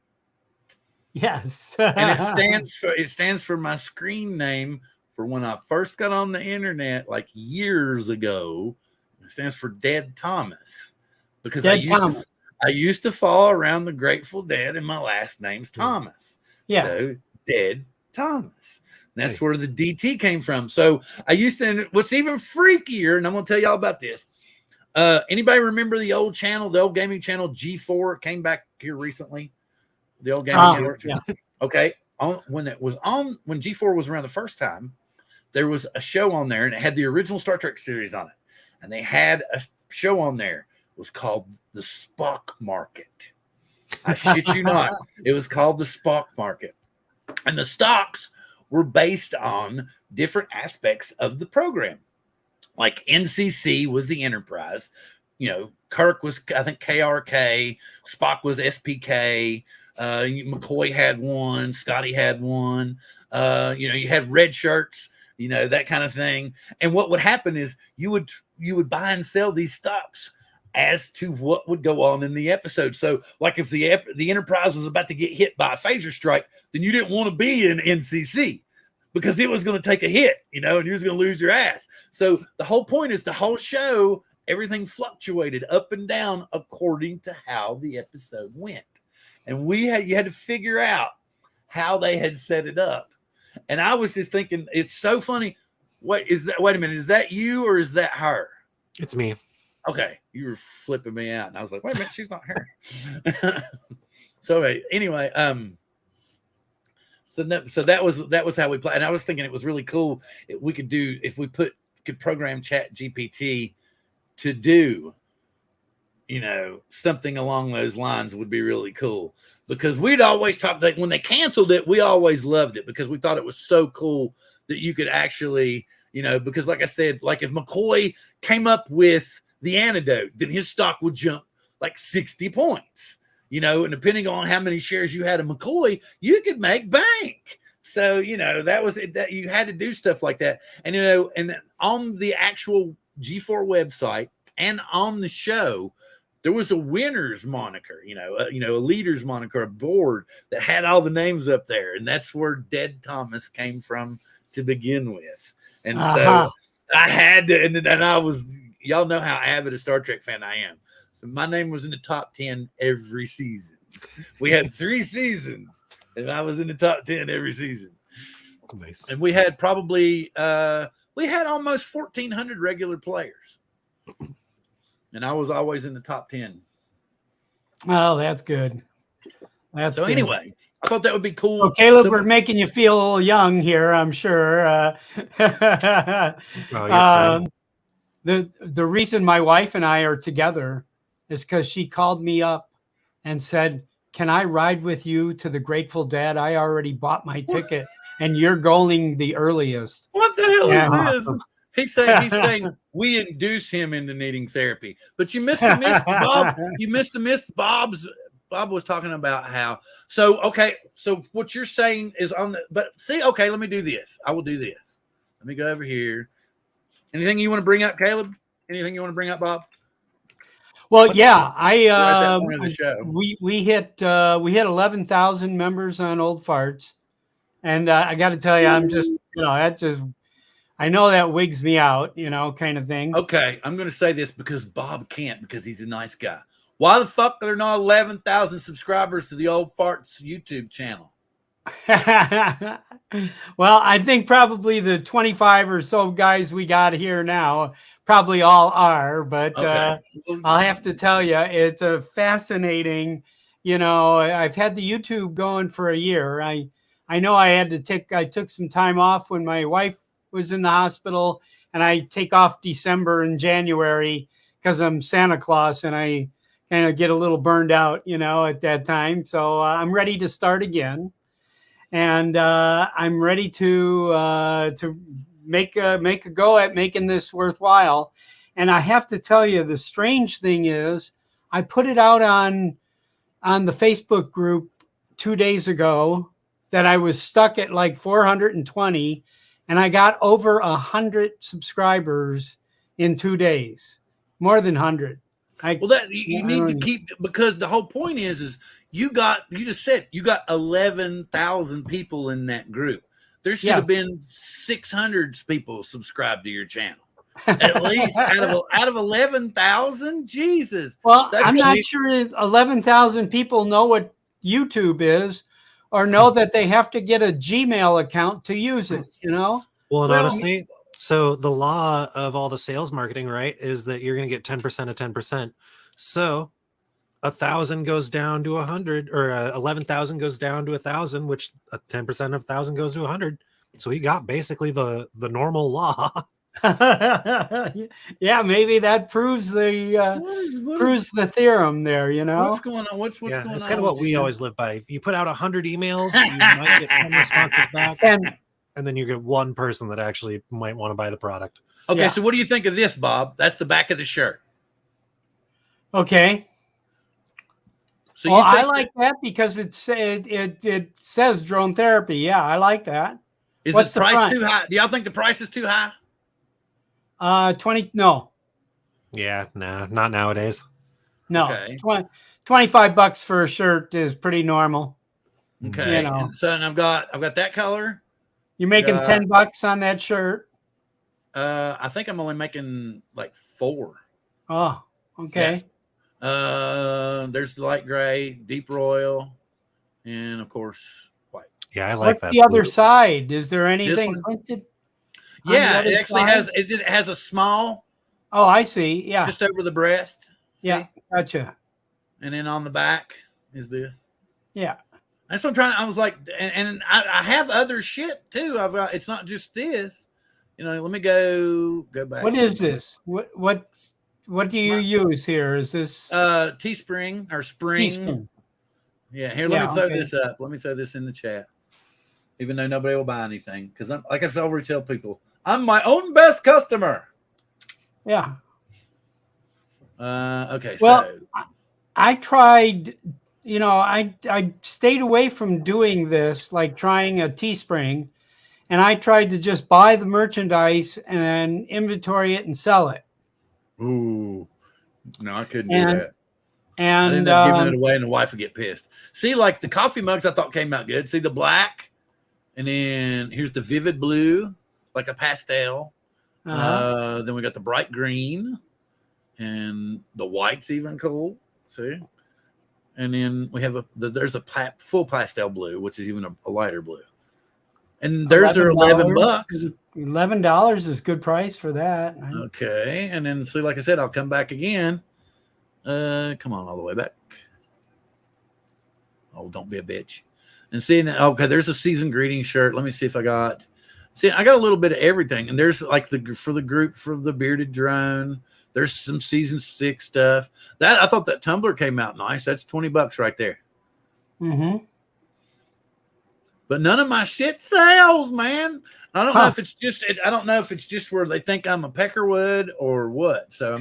[SPEAKER 7] Yes.
[SPEAKER 1] And it stands for my screen name for when I first got on the internet like years ago. It stands for Dead Thomas, because I used to follow around the Grateful Dead, and my last name's Thomas.
[SPEAKER 7] Yeah.
[SPEAKER 1] So Dead Thomas. That's where the DT came from. So I used to, what's even freakier, and I'm going to tell y'all about this. Anybody remember the old channel, the old gaming channel G4? It came back here recently. The old gaming channel. Yeah. Okay. When G4 was around the first time, there was a show on there, and it had the original Star Trek series on it. And they had a show on there. It was called the Spock Market. I shit you not. It was called the Spock Market. And the stocks were based on different aspects of the program. Like NCC was the Enterprise. You know, Kirk was, I think, KRK. Spock was SPK. McCoy had one. Scotty had one. You know, you had red shirts, you know, that kind of thing. And what would happen is you would buy and sell these stocks as to what would go on in the episode. So like if the Enterprise was about to get hit by a phaser strike, then you didn't want to be in NCC because it was going to take a hit, you know, and you was going to lose your ass. So the whole point is the whole show, everything fluctuated up and down according to how the episode went. And you had to figure out how they had set it up. And I was just thinking, it's so funny. Wait a minute, is that you or is that her?
[SPEAKER 6] It's me.
[SPEAKER 1] Okay, you were flipping me out, and I was like, "Wait a minute, she's not her." So anyway, so that was how we played, and I was thinking it was really cool. We could do if we could program ChatGPT to do, you know, something along those lines would be really cool, because we'd always talked, like when they canceled it, we always loved it because we thought it was so cool that you could actually, you know, because like I said, like if McCoy came up with the antidote, then his stock would jump like 60 points, you know, and depending on how many shares you had of McCoy, you could make bank. So, you know, that was it, that you had to do stuff like that. And, you know, and on the actual G4 website and on the show, there was a winner's moniker, you know, a leader's moniker, a board that had all the names up there. And that's where Dead Thomas came from to begin with. And so I had to, and I was, y'all know how avid a Star Trek fan I am. So my name was in the top 10 every season. We had 3 seasons, and I was in the top 10 every season.
[SPEAKER 6] Nice.
[SPEAKER 1] And we had probably, we had almost 1,400 regular players. And I was always in the top 10.
[SPEAKER 7] Oh, that's good. That's
[SPEAKER 1] so
[SPEAKER 7] good.
[SPEAKER 1] Anyway, I thought that would be cool.
[SPEAKER 7] Well, Caleb, we're making you feel a little young here, I'm sure. The reason my wife and I are together is because she called me up and said, "Can I ride with you to the Grateful Dead? I already bought my ticket, and you're going the earliest."
[SPEAKER 1] What the hell is this? He's saying we induce him into needing therapy. But you missed Bob. You missed Bob's. Bob was talking about how. So what you're saying is on the. But see, okay, let me do this. I will do this. Let me go over here. Anything you want to bring up, Caleb? Anything you want to bring up, Bob?
[SPEAKER 7] Well, yeah, we hit 11,000 members on Old Farts, and I got to tell you, I'm just, you know, that just. I know that wigs me out, you know, kind of thing.
[SPEAKER 1] Okay, I'm going to say this because Bob can't, because he's a nice guy. Why the fuck are there not 11,000 subscribers to the Old Farts YouTube channel?
[SPEAKER 7] Well, I think probably the 25 or so guys we got here now probably all are, but I'll have to tell you, it's a fascinating, I've had the YouTube going for a year. I know I took some time off when my wife was in the hospital, and I take off December and January because I'm Santa Claus and I kind of get a little burned out, at that time. So I'm ready to start again. And I'm ready to make a go at making this worthwhile. And I have to tell you, the strange thing is, I put it out on the Facebook group 2 days ago that I was stuck at like 420, and I got over 100 subscribers in 2 days, more than 100.
[SPEAKER 1] Well, that you need to keep, because the whole point is you just said you got 11,000 people in that group. There should have been 600 people subscribed to your channel, at least out of 11,000. Jesus.
[SPEAKER 7] Well, I'm not sure 11,000 people know what YouTube is, or know that they have to get a Gmail account to use it.
[SPEAKER 6] Well, and honestly, so the law of all the sales marketing, right, is that you're going to get 10% of 10%. So 1,000 goes down to 100, or 11,000 goes down to 1,000, which 10% of 1,000 goes to 100. So you got basically the normal law.
[SPEAKER 7] Yeah, maybe that proves the theorem there.
[SPEAKER 1] What's going on? What's going on?
[SPEAKER 6] It's kind of what we always live by. If you put out 100 emails, you might get 10 responses back, and then you get one person that actually might want to buy the product.
[SPEAKER 1] Okay, so what do you think of this, Bob? That's the back of the shirt.
[SPEAKER 7] Okay. So I like that because it says drone therapy. Yeah, I like that.
[SPEAKER 1] Is the price too high? Do y'all think the price is too high?
[SPEAKER 7] 20. No.
[SPEAKER 6] Yeah, no, not nowadays.
[SPEAKER 7] No. Okay. $25 for a shirt is pretty normal.
[SPEAKER 1] Okay. So I've got that color.
[SPEAKER 7] You're making $10 on that shirt.
[SPEAKER 1] I think I'm only making like 4.
[SPEAKER 7] Oh, okay.
[SPEAKER 1] Yeah. There's the light gray, deep royal, and of course white.
[SPEAKER 6] Yeah, I like that.
[SPEAKER 7] What's the other side? Is there anything printed?
[SPEAKER 1] Yeah, it actually has a small.
[SPEAKER 7] Oh, I see. Yeah,
[SPEAKER 1] just over the breast. See?
[SPEAKER 7] Yeah, gotcha.
[SPEAKER 1] And then on the back is this.
[SPEAKER 7] Yeah,
[SPEAKER 1] that's what I'm trying. I was like, and I have other shit too. It's not just this. Let me go back.
[SPEAKER 7] What is this? What do you use here? Is this
[SPEAKER 1] Teespring or Spring? Teespring. Yeah, here, let me throw this up. Let me throw this in the chat. Even though nobody will buy anything, because I'm, like I already tell people, I'm my own best customer.
[SPEAKER 7] Yeah.
[SPEAKER 1] Okay.
[SPEAKER 7] Well,
[SPEAKER 1] so
[SPEAKER 7] I tried. I stayed away from doing this, like trying a Teespring, and I tried to just buy the merchandise and inventory it and sell it.
[SPEAKER 1] Ooh, no, I couldn't do that.
[SPEAKER 7] And
[SPEAKER 1] I ended up giving it away, and the wife would get pissed. See, like the coffee mugs, I thought came out good. See the black, and then here's the vivid blue, like a pastel. Then we got the bright green, and the white's even cool. See, and then we have there's a full pastel blue, which is even a lighter blue. And theirs are $11.
[SPEAKER 7] $11 is good price for that.
[SPEAKER 1] Okay, and then see, like I said, I'll come back again. Come on, all the way back. Oh, don't be a bitch. And see, okay, there's a season greeting shirt. Let me see if I got. See, I got a little bit of everything, and there's like for the group for the bearded drone. There's some season 6 stuff. That I thought that tumbler came out nice. That's $20 right there.
[SPEAKER 7] Mm-hmm.
[SPEAKER 1] But none of my shit sells, man. I don't know if it's just. I don't know if it's just where they think I'm a peckerwood or what. So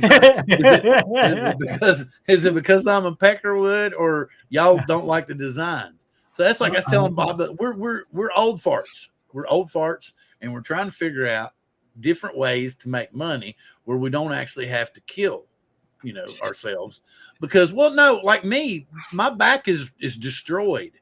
[SPEAKER 1] is it because I'm a peckerwood, or y'all don't like the designs? So that's like I was telling Bob that we're old farts. We're old farts, and we're trying to figure out different ways to make money where we don't actually have to kill, ourselves. Because, well, no, like me, my back is destroyed.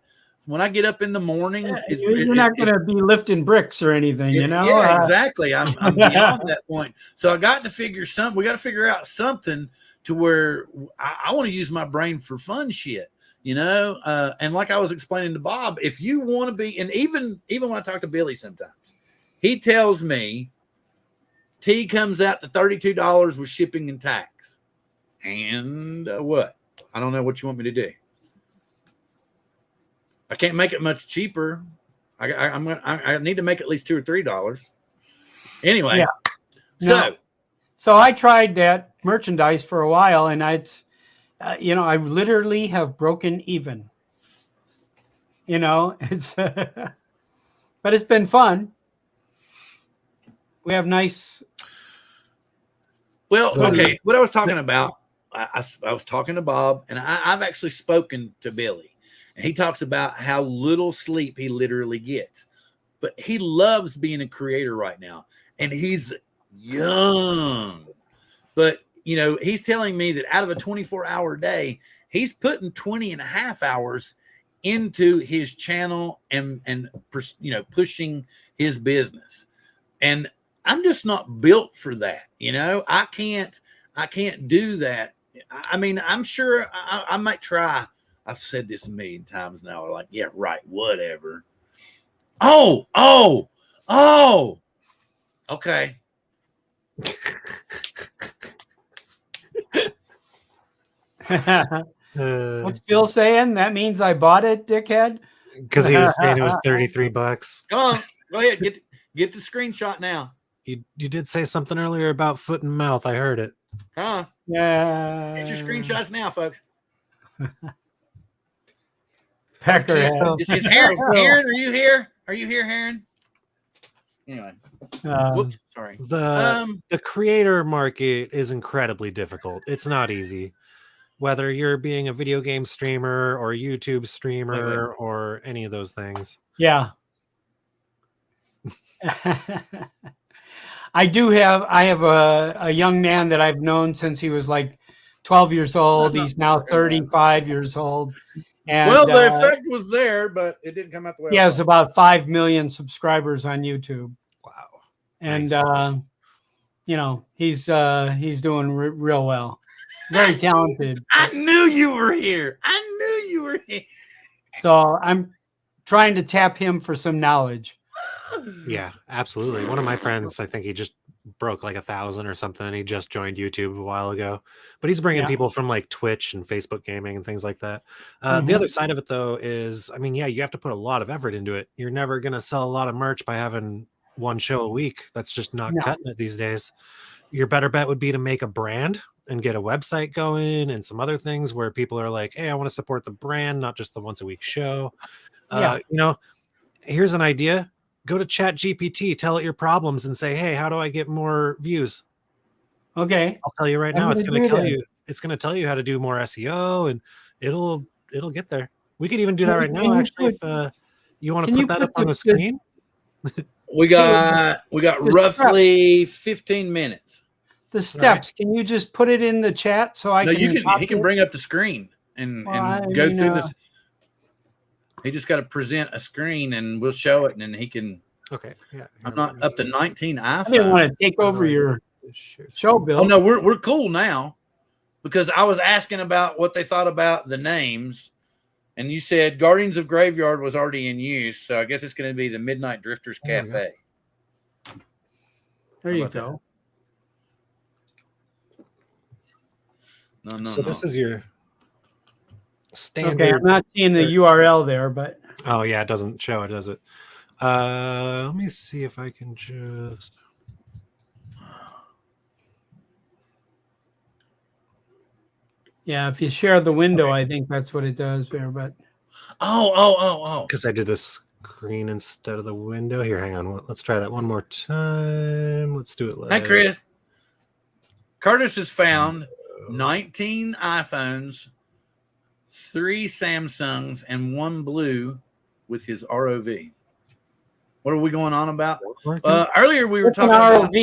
[SPEAKER 1] When I get up in the mornings,
[SPEAKER 7] you're not going to be lifting bricks or anything,
[SPEAKER 1] Yeah, exactly. I'm beyond that point. So we got to figure out something to where I want to use my brain for fun shit. you know. And like I was explaining to Bob, if you want to be, and even when I talk to Billy sometimes, he tells me tea comes out to $32 with shipping and tax. And what? I don't know what you want me to do. I can't make it much cheaper. I need to make at least $2 or $3. Anyway,
[SPEAKER 7] yeah. So I tried that merchandise for a while, and I literally have broken even. You know, it's but it's been fun. We have nice.
[SPEAKER 1] Well, okay. What I was talking about, I was talking to Bob, and I've actually spoken to Billy, and he talks about how little sleep he literally gets, but he loves being a creator right now, and he's young. But, you know, he's telling me that out of a 24-hour day, he's putting 20 and a half hours into his channel and you know, pushing his business. And I'm just not built for that. You know, I can't do that. I mean, I'm sure I might try. I've said this a million times now. Like, yeah, right. Whatever. Oh, okay.
[SPEAKER 7] What's Bill saying? That means I bought it, dickhead?
[SPEAKER 6] Because he was saying it was $33.
[SPEAKER 1] Come on, go ahead, get the screenshot now.
[SPEAKER 6] You did say something earlier about foot and mouth. I heard it.
[SPEAKER 1] Huh?
[SPEAKER 7] Yeah.
[SPEAKER 1] Get your screenshots now, folks.
[SPEAKER 7] Peckerhead.
[SPEAKER 1] Is Heron? Heron, are you here? Are you here, Heron? Anyway. Whoops, sorry.
[SPEAKER 6] The creator market is incredibly difficult. It's not easy. Whether you're being a video game streamer or a YouTube streamer or any of those things.
[SPEAKER 7] Yeah. I have a young man that I've known since he was like 12 years old. He's now 35 years old. And,
[SPEAKER 1] well, the effect was there, but it didn't come out the way.
[SPEAKER 7] He has about 5 million subscribers on YouTube.
[SPEAKER 6] Wow.
[SPEAKER 7] And,
[SPEAKER 6] nice.
[SPEAKER 7] You know, he's doing real well. Very talented.
[SPEAKER 1] I knew you were here.
[SPEAKER 7] So I'm trying to tap him for some knowledge.
[SPEAKER 6] Yeah, absolutely. One of my friends, I think he just broke like 1,000 or something. He just joined YouTube a while ago, but he's bringing people from like Twitch and Facebook gaming and things like that. The other side of it though is, I mean, yeah, you have to put a lot of effort into it. You're never going to sell a lot of merch by having one show a week. That's just not cutting it these days. Your better bet would be to make a brand and get a website going and some other things where people are like, hey, I want to support the brand, not just the once a week show. You know, here's an idea. Go to ChatGPT, tell it your problems and say, hey, how do I get more views?
[SPEAKER 7] Okay.
[SPEAKER 6] I'll tell you right now, it's going to tell you, it's going to tell you how to do more SEO and it'll get there. We could even do that right now. Actually, if you want to put that up on the screen.
[SPEAKER 1] We got roughly 15 minutes.
[SPEAKER 7] The steps. Can you just put it in the chat so I can?
[SPEAKER 1] He can bring up the screen and go through this. He just got to present a screen and we'll show it and then he can.
[SPEAKER 6] Okay. Yeah.
[SPEAKER 1] I'm not up to 19 iPhones.
[SPEAKER 7] I didn't want to take over your show, Bill.
[SPEAKER 1] Oh no, we're cool now because I was asking about what they thought about the names. And you said Guardians of Graveyard was already in use, so I guess it's going to be the Midnight Drifters Cafe.
[SPEAKER 7] There you go.
[SPEAKER 6] So this is your standard.
[SPEAKER 7] Okay, I'm not seeing the URL there, but
[SPEAKER 6] oh yeah, it doesn't show it, does it? Let me see if I can just.
[SPEAKER 7] Yeah, if you share the window, I think that's what it does there. But
[SPEAKER 6] because I did the screen instead of the window. Here, hang on. Let's try that one more time. Let's do it live.
[SPEAKER 1] Hi, Chris. Curtis has found 19 iPhones, 3 Samsungs, and 1 Blue with his ROV. What are we going on about? Earlier we were talking about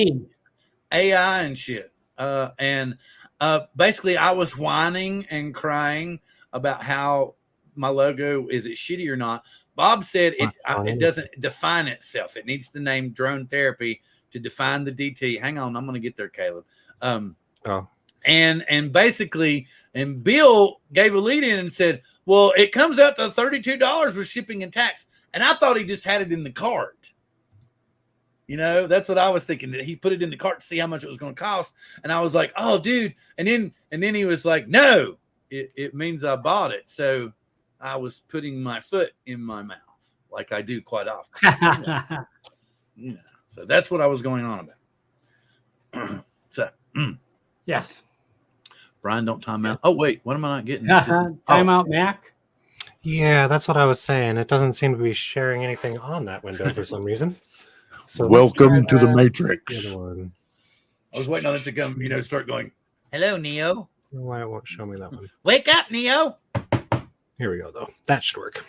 [SPEAKER 1] AI and shit, and basically I was whining and crying about how my logo is it shitty or not. Bob said it doesn't define itself. It needs the name Drone Therapy to define the DT. Hang on, I'm going to get there, Caleb. And basically, and Bill gave a lead in and said, Well, it comes out to $32 with shipping and tax. And I thought he just had it in the cart. You know, that's what I was thinking, that he put it in the cart to see how much it was going to cost. And I was like, oh, dude. And then he was like, no, it means I bought it. So I was putting my foot in my mouth like I do quite often. So that's what I was going on about.
[SPEAKER 7] Yes.
[SPEAKER 1] Brian, don't time out. Oh, wait, what am I not getting?
[SPEAKER 7] Time out, Mac.
[SPEAKER 6] Yeah, that's what I was saying. It doesn't seem to be sharing anything on that window for some reason. So
[SPEAKER 1] welcome to the Matrix.
[SPEAKER 6] The one.
[SPEAKER 1] I was waiting on it to come, start going, hello, Neo.
[SPEAKER 6] Why it won't show me that one?
[SPEAKER 1] Wake up, Neo.
[SPEAKER 6] Here we go, though. That should work.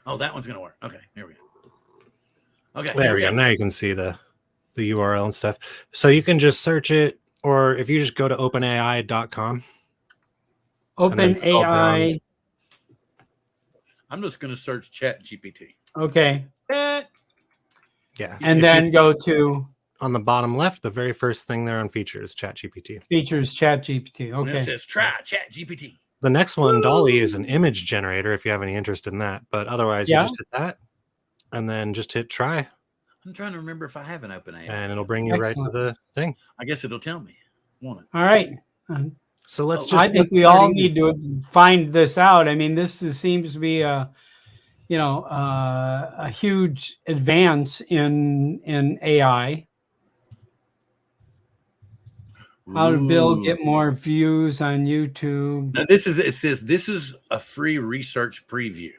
[SPEAKER 1] Oh, that one's going to work. Okay, here we go. Okay,
[SPEAKER 6] there we go. Now you can see the URL and stuff. So you can just search it, or if you just go to openai.com.
[SPEAKER 7] OpenAI.
[SPEAKER 1] I'm just going to search ChatGPT.
[SPEAKER 7] Okay.
[SPEAKER 6] Yeah.
[SPEAKER 7] And then go to
[SPEAKER 6] on the bottom left, the very first thing there on features, ChatGPT.
[SPEAKER 7] Features ChatGPT. Okay.
[SPEAKER 1] And it says try ChatGPT.
[SPEAKER 6] The next one, Dolly, is an image generator if you have any interest in that. But otherwise, you just hit that and then just hit try.
[SPEAKER 1] I'm trying to remember if I have an OpenAI.
[SPEAKER 6] And it'll bring you right to the thing.
[SPEAKER 1] I guess it'll tell me.
[SPEAKER 7] All right.
[SPEAKER 6] So let's just.
[SPEAKER 7] I think we all need to find this out. I mean, seems to be a huge advance in AI. How to build, get more views on YouTube.
[SPEAKER 1] Now it says this is a free research preview.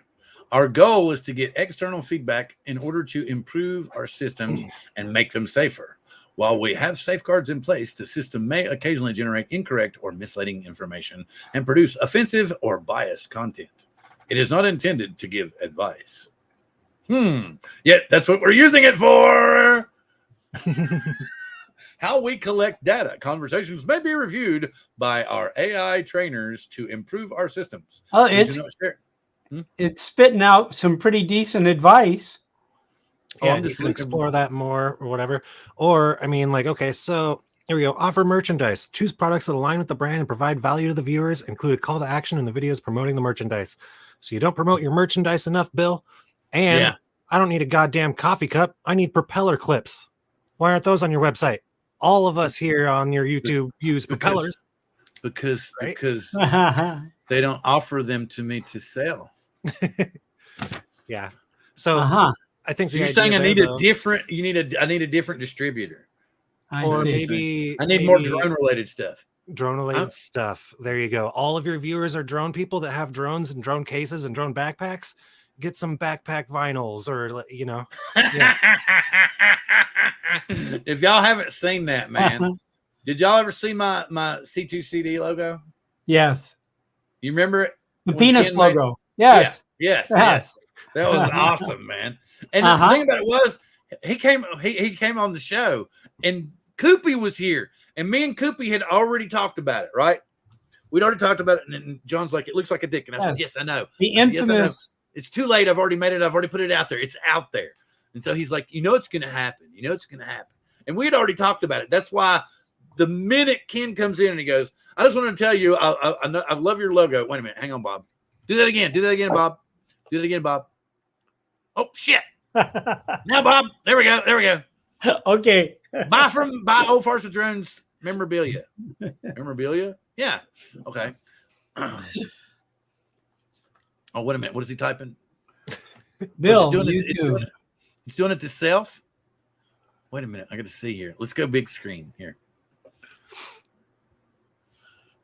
[SPEAKER 1] Our goal is to get external feedback in order to improve our systems and make them safer. While we have safeguards in place, the system may occasionally generate incorrect or misleading information and produce offensive or biased content. It is not intended to give advice. Yet that's what we're using it for. How we collect data. Conversations may be reviewed by our AI trainers to improve our systems.
[SPEAKER 7] Oh, it's spitting out some pretty decent advice.
[SPEAKER 6] Yeah, you can explore that more or whatever. Or, I mean, like, okay, so here we go. Offer merchandise. Choose products that align with the brand and provide value to the viewers. Include a call to action in the videos promoting the merchandise. So you don't promote your merchandise enough, Bill. And I don't need a goddamn coffee cup. I need propeller clips. Why aren't those on your website? All of us here on your YouTube use propellers.
[SPEAKER 1] Because they don't offer them to me to sell.
[SPEAKER 6] Yeah. So I think
[SPEAKER 1] you're saying I need a different. I need a different distributor.
[SPEAKER 6] Maybe
[SPEAKER 1] I need more drone related stuff.
[SPEAKER 6] Drone related stuff. There you go. All of your viewers are drone people that have drones and drone cases and drone backpacks. Get some backpack vinyls, or Yeah.
[SPEAKER 1] If y'all haven't seen that, man, did y'all ever see my C2CD logo?
[SPEAKER 7] Yes.
[SPEAKER 1] You remember it?
[SPEAKER 7] The penis logo. Yes.
[SPEAKER 1] Yes. That was awesome, man. And the thing about it was, he came on the show, and Koopy was here, and me and Koopy had already talked about it, right? We'd already talked about it, and John's like, it looks like a dick, and I said, yes, I know.
[SPEAKER 7] The infamous.
[SPEAKER 1] It's too late. I've already made it. I've already put it out there. It's out there. And so he's like, it's going to happen. It's going to happen. And we had already talked about it. That's why the minute Ken comes in and he goes, I just want to tell you, I love your logo. Wait a minute. Hang on, Bob. Do that again. Bob. Do that again, Bob. Oh, shit. Now, Bob. There we go.
[SPEAKER 7] Okay.
[SPEAKER 1] Buy Old Farts with Drones memorabilia. Memorabilia? Yeah. Okay. Oh, wait a minute. What is he typing?
[SPEAKER 7] Bill,
[SPEAKER 1] it's doing it to self. Wait a minute. I got to see here. Let's go big screen here.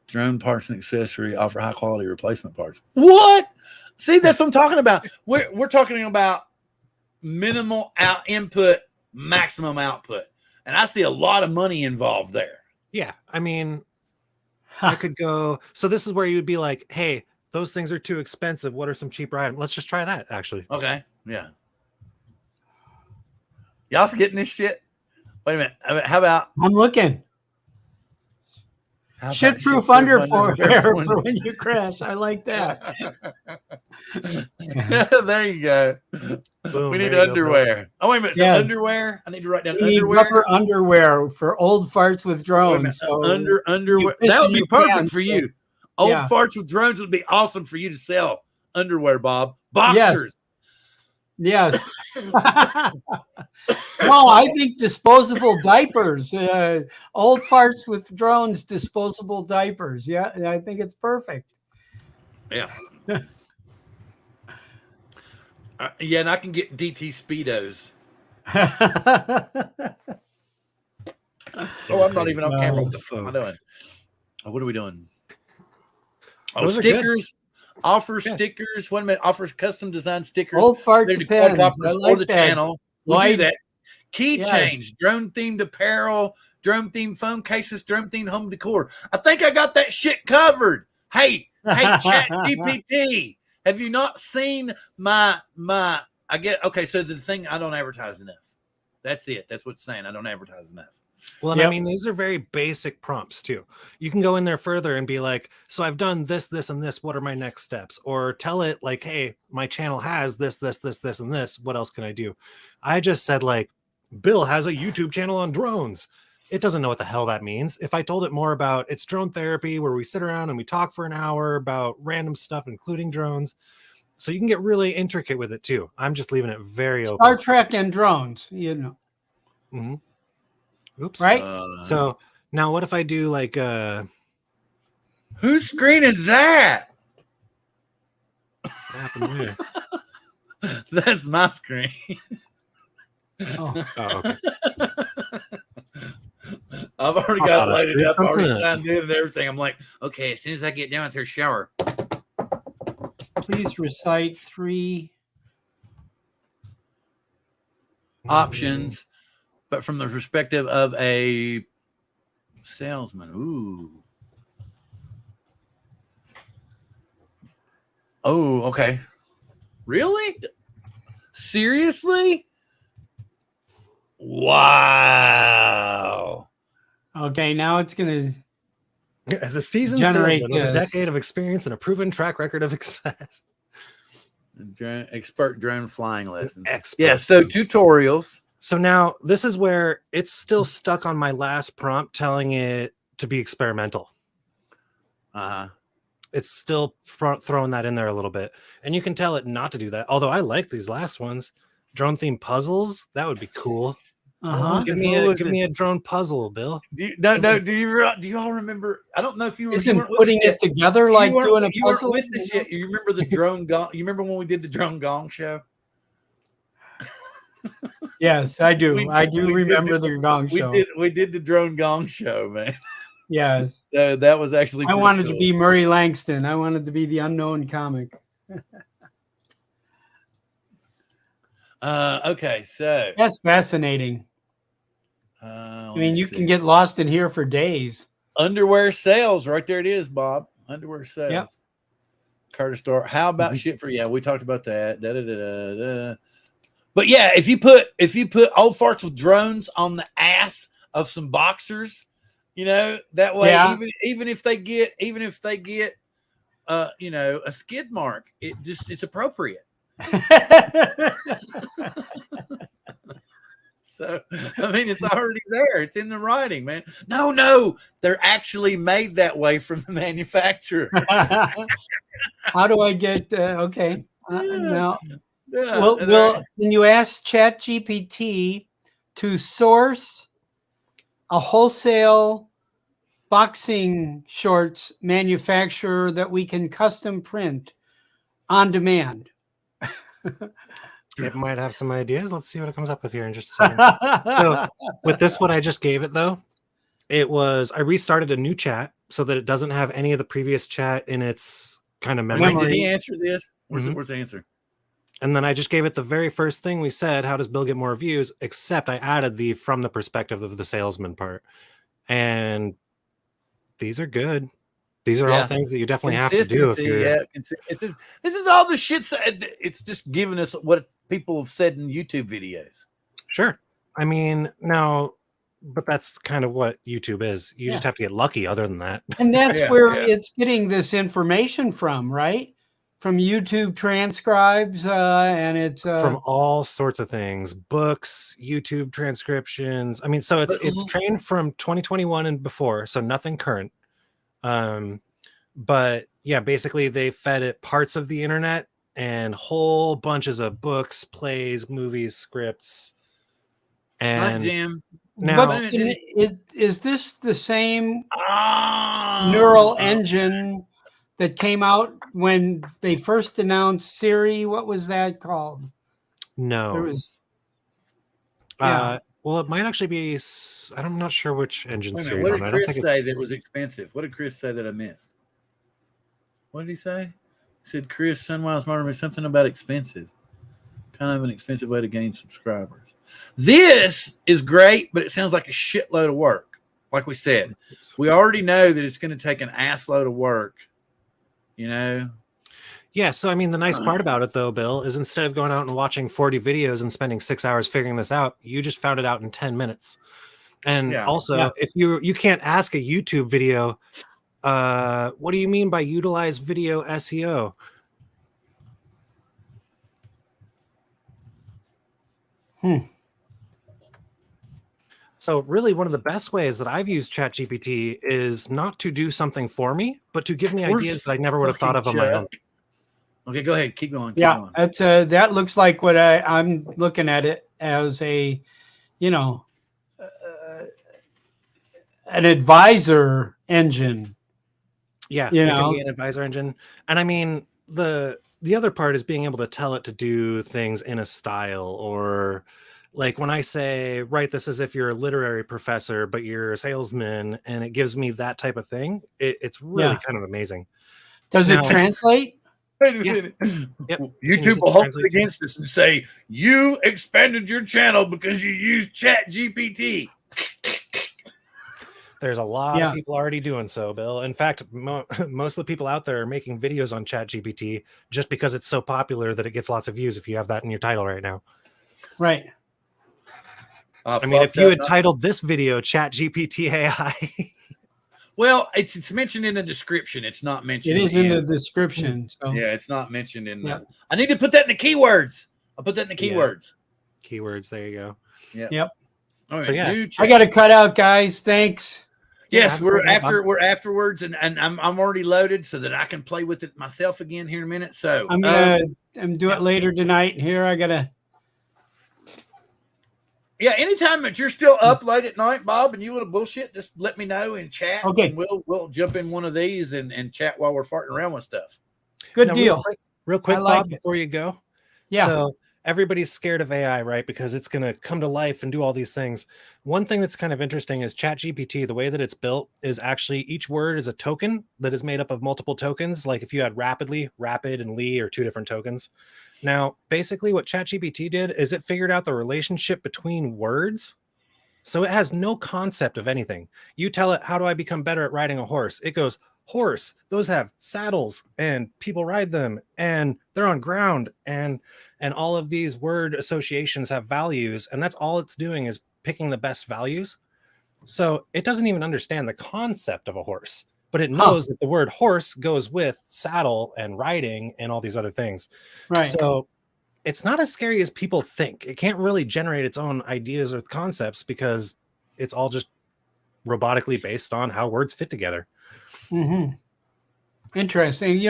[SPEAKER 1] Drone parts and accessory offer high quality replacement parts. What? See, that's what I'm talking about. We're talking about minimal input, maximum output. And I see a lot of money involved there.
[SPEAKER 6] Yeah. I mean, I could go. So this is where you'd be like, hey, those things are too expensive. What are some cheaper items? Let's just try that, actually.
[SPEAKER 1] Okay. Yeah. Y'all getting this shit? Wait a minute. How about...
[SPEAKER 7] I'm looking. Shit-proof underwear for when you crash. I like that.
[SPEAKER 1] There you go. Boom, we need underwear. Oh, wait a minute. So underwear? I need to write down underwear.
[SPEAKER 7] Need rubber underwear for old farts with drones. So
[SPEAKER 1] underwear. That would be perfect for you. Old
[SPEAKER 7] Yeah.
[SPEAKER 1] farts with drones would be awesome for you to sell underwear, Bob. Boxers.
[SPEAKER 7] Yes. No, I think disposable diapers. Old farts with drones, disposable diapers. Yeah, I think it's perfect.
[SPEAKER 1] Yeah. Yeah, and I can get DT Speedos. Oh, I'm not even on camera. What the fuck am I doing? Oh, what are we doing? Oh,
[SPEAKER 6] Those are good.
[SPEAKER 1] stickers. Offer stickers. Wait a minute. Offers custom design stickers.
[SPEAKER 7] Old fart
[SPEAKER 1] They're the
[SPEAKER 7] depends.
[SPEAKER 1] quadcopters
[SPEAKER 7] I like
[SPEAKER 1] or the
[SPEAKER 7] that.
[SPEAKER 1] channel. We'll
[SPEAKER 7] Why-
[SPEAKER 1] do that. Key
[SPEAKER 7] Yes.
[SPEAKER 1] change, drone themed apparel, drone themed phone cases, drone themed home decor. I think I got that shit covered. Hey, ChatGPT, have you not seen my? I get okay. So the thing, I don't advertise enough. That's it. That's what's saying. I don't advertise enough.
[SPEAKER 6] Well, and I mean, these are very basic prompts too. You can go in there further and be like, so I've done this, this, and this. What are my next steps? Or tell it like, hey, my channel has this, this, this, this, and this. What else can I do? I just said like, Bill has a YouTube channel on drones. It doesn't know what the hell that means. If I told it more about it's drone therapy, where we sit around and we talk for an hour about random stuff, including drones. So you can get really intricate with it too. I'm just leaving it very open.
[SPEAKER 7] Star Trek and drones, you know.
[SPEAKER 6] Mm-hmm. Oops.
[SPEAKER 7] Right?
[SPEAKER 6] So now what if I do like
[SPEAKER 1] whose screen is that?
[SPEAKER 6] What happened there?
[SPEAKER 1] That's my screen.
[SPEAKER 7] Oh.
[SPEAKER 6] Okay.
[SPEAKER 1] I've already got it lighted up, already
[SPEAKER 6] something.
[SPEAKER 1] signed in and everything. I'm like, okay, as soon as I get down with her shower.
[SPEAKER 7] Please recite 3
[SPEAKER 1] options, but from the perspective of a salesman. Ooh. Oh, okay. Really? Seriously? Wow.
[SPEAKER 7] Okay, now it's going to
[SPEAKER 6] As a seasoned
[SPEAKER 7] generate
[SPEAKER 6] salesman with a
[SPEAKER 7] this.
[SPEAKER 6] decade of experience and a proven track record of success.
[SPEAKER 1] Expert drone flying lessons.
[SPEAKER 6] Expert.
[SPEAKER 1] Yeah, so tutorials.
[SPEAKER 6] So now this is where it's still stuck on my last prompt telling it to be experimental. It's still throwing that in there a little bit. And you can tell it not to do that. Although I like these last ones. Drone themed puzzles. That would be cool. Give me a drone puzzle, Bill.
[SPEAKER 1] Do you all remember? I don't know if you were
[SPEAKER 7] Isn't putting it together like doing a puzzle.
[SPEAKER 1] You weren't with us yet. You remember the drone gong? You remember when we did the drone gong show?
[SPEAKER 7] Yes, I do. I do remember the gong show.
[SPEAKER 1] We did the drone gong show, man.
[SPEAKER 7] Yes.
[SPEAKER 1] That was actually.
[SPEAKER 7] I wanted
[SPEAKER 1] cool.
[SPEAKER 7] to be Murray Langston. I wanted to be the unknown comic.
[SPEAKER 1] Okay, so
[SPEAKER 7] that's fascinating. I mean, you can get lost in here for days.
[SPEAKER 1] Underwear sales, right there. It is, Bob. Underwear sales.
[SPEAKER 7] Yep.
[SPEAKER 1] Curtis Store. How about shit for? Yeah, we talked about that. But yeah, if you put old farts with drones on the ass of some boxers, you know, that way, even if they get a skid mark, it's appropriate. So I mean, it's already there. It's in the writing, man. No, they're actually made that way from the manufacturer.
[SPEAKER 7] How do I get? Okay, now.
[SPEAKER 1] Yeah,
[SPEAKER 7] well, can you ask ChatGPT to source a wholesale boxing shorts manufacturer that we can custom print on demand?
[SPEAKER 6] It might have some ideas. Let's see what it comes up with here in just a second. So with this, what I just gave it though, I restarted a new chat so that it doesn't have any of the previous chat in its kind of memory.
[SPEAKER 1] Did he answer this? Where's the answer?
[SPEAKER 6] And then I just gave it the very first thing we said, how does Bill get more views? Except I added the from the perspective of the salesman part. And these are good. These are all things that you definitely have to do.
[SPEAKER 1] This is all the shit. It's just giving us what people have said in YouTube videos.
[SPEAKER 6] Sure. I mean, but that's kind of what YouTube is. You just have to get lucky other than that.
[SPEAKER 7] And that's where it's getting this information from, right? From YouTube transcribes, and it's
[SPEAKER 6] from all sorts of things, books, YouTube transcriptions. I mean, so it's trained from 2021 and before, so nothing current. But yeah, basically they fed it parts of the internet and whole bunches of books, plays, movies, scripts.
[SPEAKER 1] Not
[SPEAKER 6] And
[SPEAKER 1] Jim.
[SPEAKER 6] now
[SPEAKER 7] Is this the same
[SPEAKER 1] Ah,
[SPEAKER 7] neural engine that came out when they first announced Siri? What was that called?
[SPEAKER 6] no.
[SPEAKER 7] There was yeah.
[SPEAKER 6] Well, it might actually be. I'm not sure which engine
[SPEAKER 1] wait a
[SPEAKER 6] series.
[SPEAKER 1] minute. What did
[SPEAKER 6] I don't
[SPEAKER 1] Chris
[SPEAKER 6] think
[SPEAKER 1] say
[SPEAKER 6] it's.
[SPEAKER 1] that was expensive? What did Chris say that I missed? What did he say? He said Chris Sunwise Martin me something about expensive. Kind of an expensive way to gain subscribers. This is great, but it sounds like a shitload of work. Like we said, we already know that it's going to take an ass load of work. You know.
[SPEAKER 6] Yeah, so I mean, the nice part about it, though, Bill, is instead of going out and watching 40 videos and spending 6 hours figuring this out, you just found it out in 10 minutes. And also, if you can't ask a YouTube video, what do you mean by utilize video SEO? So really, one of the best ways that I've used ChatGPT is not to do something for me, but to give me ideas that I never would have thought of on my own.
[SPEAKER 1] Okay, go ahead. Keep going.
[SPEAKER 7] Yeah, that's that looks like what I'm looking at it as a, an advisor engine.
[SPEAKER 6] Yeah, it can be an advisor engine. And I mean, the other part is being able to tell it to do things in a style, or like when I say, write this as if you're a literary professor, but you're a salesman, and it gives me that type of thing. It's really kind of amazing.
[SPEAKER 7] Does it translate?
[SPEAKER 1] Wait a minute. Yep. YouTube will hold it against us and say, you expanded your channel because you used ChatGPT.
[SPEAKER 6] There's a lot of people already doing so, Bill. In fact, most of the people out there are making videos on ChatGPT just because it's so popular that it gets lots of views if you have that in your title right now.
[SPEAKER 7] Right.
[SPEAKER 6] I mean, if you had titled this video ChatGPT AI...
[SPEAKER 1] Well, it's mentioned in the description. It's not mentioned.
[SPEAKER 7] It is in the description. So
[SPEAKER 1] yeah, it's not mentioned in the. I need to put that in the keywords. I'll put that in the keywords.
[SPEAKER 6] Keywords. There you go.
[SPEAKER 7] Yep.
[SPEAKER 1] All right,
[SPEAKER 6] so
[SPEAKER 7] I got to cut out, guys. Thanks.
[SPEAKER 1] Yes, we're afterwards, and I'm already loaded so that I can play with it myself again here in a minute. So
[SPEAKER 7] I'm do it later tonight. Here I gotta.
[SPEAKER 1] Yeah, anytime that you're still up late at night, Bob, and you want to bullshit, just let me know in chat.
[SPEAKER 7] Okay.
[SPEAKER 1] And we'll jump in one of these and chat while we're farting around with stuff.
[SPEAKER 7] Good deal.
[SPEAKER 6] Real quick, Bob, before you go.
[SPEAKER 7] Yeah.
[SPEAKER 6] So everybody's scared of AI, right? Because it's going to come to life and do all these things. One thing that's kind of interesting is ChatGPT, the way that it's built is actually each word is a token that is made up of multiple tokens. Like if you had rapidly, rapid, and Lee are two different tokens. Now, basically what ChatGPT did is it figured out the relationship between words. So it has no concept of anything. You tell it, how do I become better at riding a horse? It goes, horse, those have saddles and people ride them and they're on ground and all of these word associations have values. And that's all it's doing is picking the best values. So it doesn't even understand the concept of a horse, but it knows that the word horse goes with saddle and riding and all these other things.
[SPEAKER 7] Right.
[SPEAKER 6] So it's not as scary as people think. It can't really generate its own ideas or concepts because it's all just robotically based on how words fit together.
[SPEAKER 7] Mm-hmm. Interesting.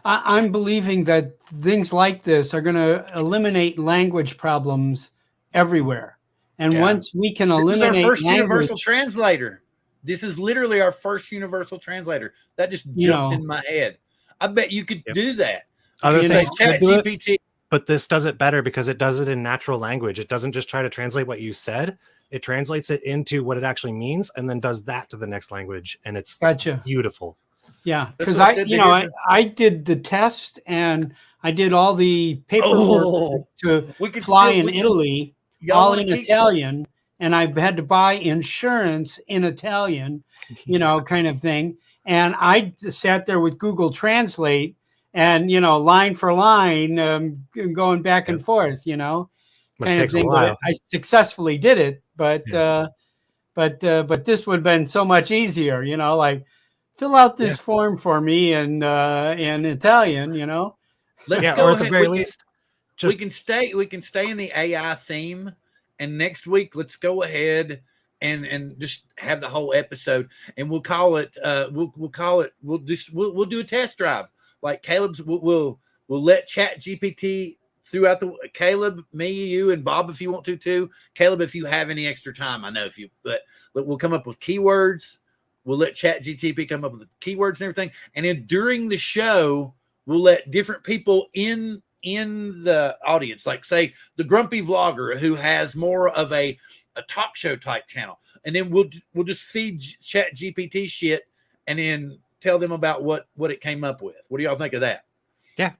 [SPEAKER 7] I'm believing that things like this are going to eliminate language problems everywhere. And once we can eliminate
[SPEAKER 1] this is our first universal translator. This is literally our first universal translator. That just jumped in my head. I bet you could do that.
[SPEAKER 6] Other things
[SPEAKER 1] ChatGPT.
[SPEAKER 6] But this does it better because it does it in natural language. It doesn't just try to translate what you said. It translates it into what it actually means and then does that to the next language. And it's beautiful.
[SPEAKER 7] Yeah. Because I did the test and I did all the paperwork to fly in Italy, all in Italian. And I had to buy insurance in Italian, kind of thing. And I sat there with Google Translate and, line for line, going back and forth, kind of thing. But I successfully did it. But this would have been so much easier, like fill out this form for me in Italian,
[SPEAKER 1] Let's go. Or at the very least, we can stay in the AI theme. And next week, let's go ahead and just have the whole episode, and we'll call it we'll do a test drive. Like Caleb's, we'll let ChatGPT throughout the Caleb, me, you, and Bob if you want to too. Caleb, if you have any extra time, I know if you, but we'll come up with keywords. We'll let ChatGPT come up with the keywords and everything, and then during the show, we'll let different people in the audience, like say the grumpy vlogger who has more of a talk show type channel, and then we'll just feed ChatGPT shit and then tell them about what it came up with. What do y'all think of that?
[SPEAKER 6] Yeah,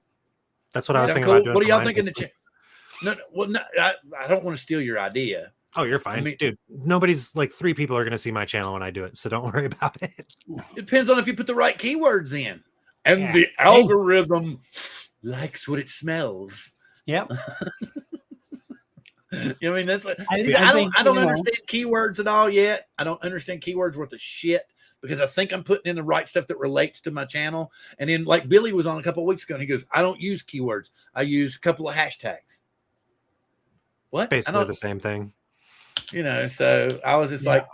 [SPEAKER 6] that's what I was thinking
[SPEAKER 1] cool?
[SPEAKER 6] about doing.
[SPEAKER 1] What do y'all think in the chat? No, I don't want to steal your idea.
[SPEAKER 6] Oh, you're fine. I mean, dude, nobody's like 3 people are going to see my channel when I do it, so don't worry about it.
[SPEAKER 1] It depends on if you put the right keywords in, and the algorithm likes what it smells.
[SPEAKER 7] Yep.
[SPEAKER 1] I mean, that's what, I don't understand keywords at all yet. I don't understand keywords worth of shit, because I think I'm putting in the right stuff that relates to my channel. And then, like Billy was on a couple of weeks ago, and he goes, I don't use keywords. I use a couple of hashtags. What?
[SPEAKER 6] Basically the same thing.
[SPEAKER 1] So I was just like,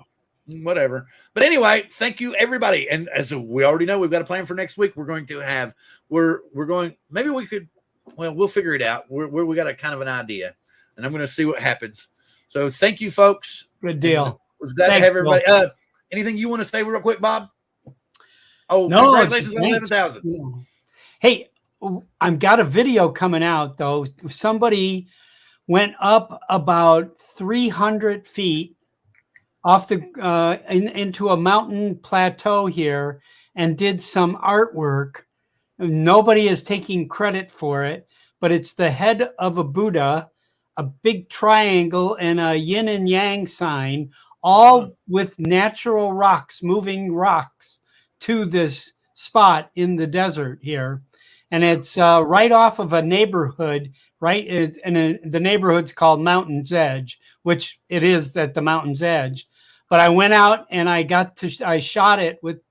[SPEAKER 1] whatever. But anyway, thank you, everybody. And as we already know, we've got a plan for next week. We're going to have, we're going, maybe we could, well, we'll figure it out. We got a kind of an idea, and I'm going to see what happens. So thank you, folks.
[SPEAKER 7] Good deal.
[SPEAKER 1] I was glad to have everybody. Anything you want to say real quick, Bob? Oh,
[SPEAKER 7] no,
[SPEAKER 1] congratulations on 11,000.
[SPEAKER 7] Hey, I've got a video coming out, though. Somebody went up about 300 feet off the into a mountain plateau here and did some artwork. Nobody is taking credit for it, but it's the head of a Buddha, a big triangle, and a yin and yang sign, all with natural rocks, moving rocks to this spot in the desert here. And it's right off of a neighborhood, right? The neighborhood's called Mountain's Edge, which it is at the Mountain's Edge. But I went out and I shot it with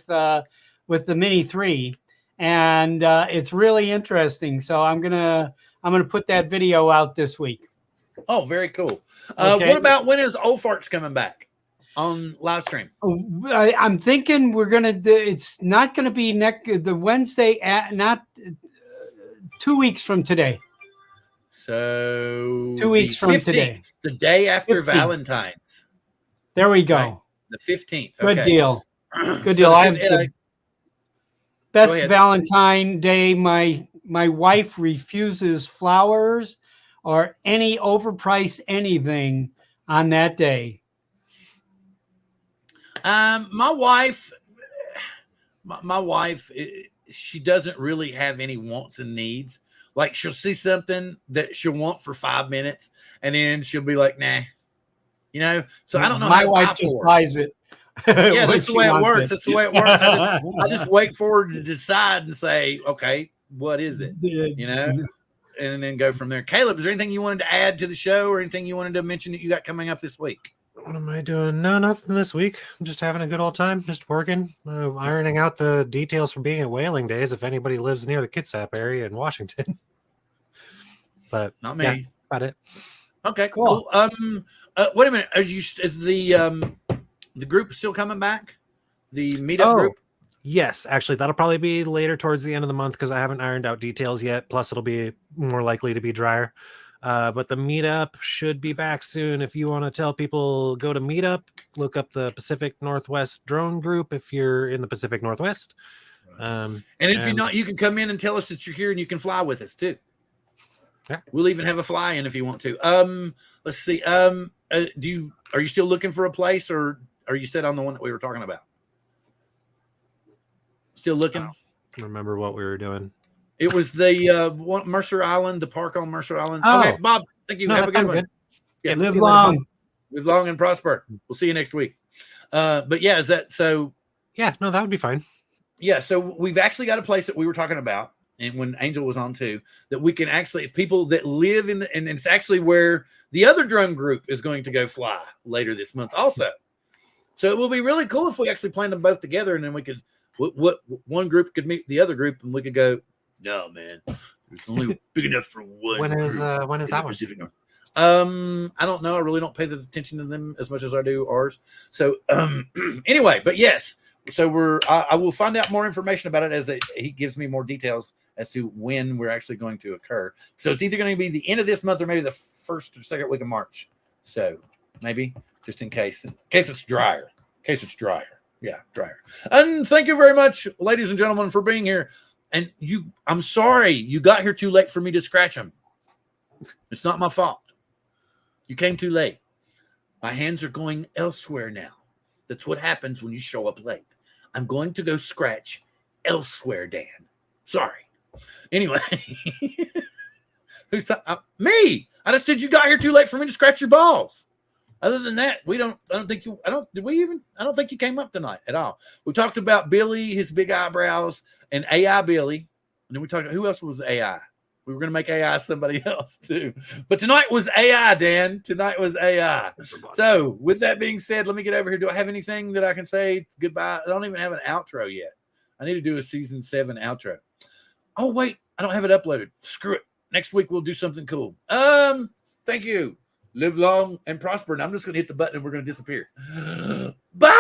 [SPEAKER 7] the Mini 3, and it's really interesting. So I'm gonna put that video out this week.
[SPEAKER 1] Oh, very cool.
[SPEAKER 7] Okay.
[SPEAKER 1] What about when is Old Farts coming back on live stream?
[SPEAKER 7] I'm thinking it's not going to be the Wednesday, not 2 weeks from today.
[SPEAKER 1] So
[SPEAKER 7] 2 weeks from
[SPEAKER 1] 15th,
[SPEAKER 7] today,
[SPEAKER 1] the day after
[SPEAKER 7] 15th.
[SPEAKER 1] Valentine's.
[SPEAKER 7] There we go.
[SPEAKER 1] Right? The 15th.
[SPEAKER 7] Good
[SPEAKER 1] Okay.
[SPEAKER 7] deal. Good deal. I have the best Valentine Day. My wife refuses flowers or any overpriced anything on that day.
[SPEAKER 1] My wife, she doesn't really have any wants and needs. Like, she'll see something that she'll want for 5 minutes, and then she'll be like, nah. So I don't know.
[SPEAKER 7] My wife just buys it.
[SPEAKER 1] Yeah, that's the way it works. That's the way it works. I just wait for her to decide and say, okay, what is it? And then go from there. Caleb, is there anything you wanted to add to the show, or anything you wanted to mention that you got coming up this week?
[SPEAKER 6] What am I doing? No, nothing this week. I'm just having a good old time, just working, ironing out the details for being at Whaling Days if anybody lives near the Kitsap area in Washington. But
[SPEAKER 1] not me.
[SPEAKER 6] Yeah, about it.
[SPEAKER 1] Okay, cool. Wait a minute. Is the group still coming back? The meetup group?
[SPEAKER 6] Yes, actually, that'll probably be later towards the end of the month because I haven't ironed out details yet. Plus, it'll be more likely to be drier. But the meetup should be back soon. If you want to tell people, go to Meetup, look up the Pacific Northwest Drone Group if you're in the Pacific Northwest.
[SPEAKER 1] And if you're not, you can come in and tell us that you're here, and you can fly with us too.
[SPEAKER 6] Yeah.
[SPEAKER 1] We'll even have a fly in if you want to. Let's see. Are you still looking for a place, or are you set on the one that we were talking about? Still looking?
[SPEAKER 6] I don't remember what we were doing.
[SPEAKER 1] It was the Mercer Island, the park on Mercer Island.
[SPEAKER 6] Oh.
[SPEAKER 1] Okay, Bob, thank you.
[SPEAKER 6] No,
[SPEAKER 1] have a good one.
[SPEAKER 6] Good.
[SPEAKER 1] Yeah,
[SPEAKER 7] live long.
[SPEAKER 1] Live long and prosper. We'll see you next week. But yeah, is that so?
[SPEAKER 6] Yeah, no, that would be fine.
[SPEAKER 1] Yeah, so we've actually got a place that we were talking about, and when Angel was on too, that we can actually, if people that live in and it's actually where the other drone group is going to go fly later this month also. So it will be really cool if we actually plan them both together, and then we could, what one group could meet the other group, and we could go, no, man, it's only big enough for one.
[SPEAKER 6] When is that one?
[SPEAKER 1] I don't know. I really don't pay the attention to them as much as I do ours. So anyway, but yes. So I will find out more information about it as he gives me more details as to when we're actually going to occur. So it's either going to be the end of this month or maybe the first or second week of March. So maybe just in case it's drier. Yeah, drier. And thank you very much, ladies and gentlemen, for being here. And I'm sorry you got here too late for me to scratch them. It's not my fault. You came too late. My hands are going elsewhere now. That's what happens when you show up late. I'm going to go scratch elsewhere, Dan. Sorry. Anyway, who's me? I just said you got here too late for me to scratch your balls. Other than that, I don't think you came up tonight at all. We talked about Billy, his big eyebrows, and AI Billy. And then we talked about who else was AI? We were going to make AI somebody else too. But tonight was AI, Dan. Tonight was AI. So with that being said, let me get over here. Do I have anything that I can say goodbye? I don't even have an outro yet. I need to do a season 7 outro. Oh, wait. I don't have it uploaded. Screw it. Next week we'll do something cool. Thank you. Live long and prosper. And I'm just going to hit the button and we're going to disappear.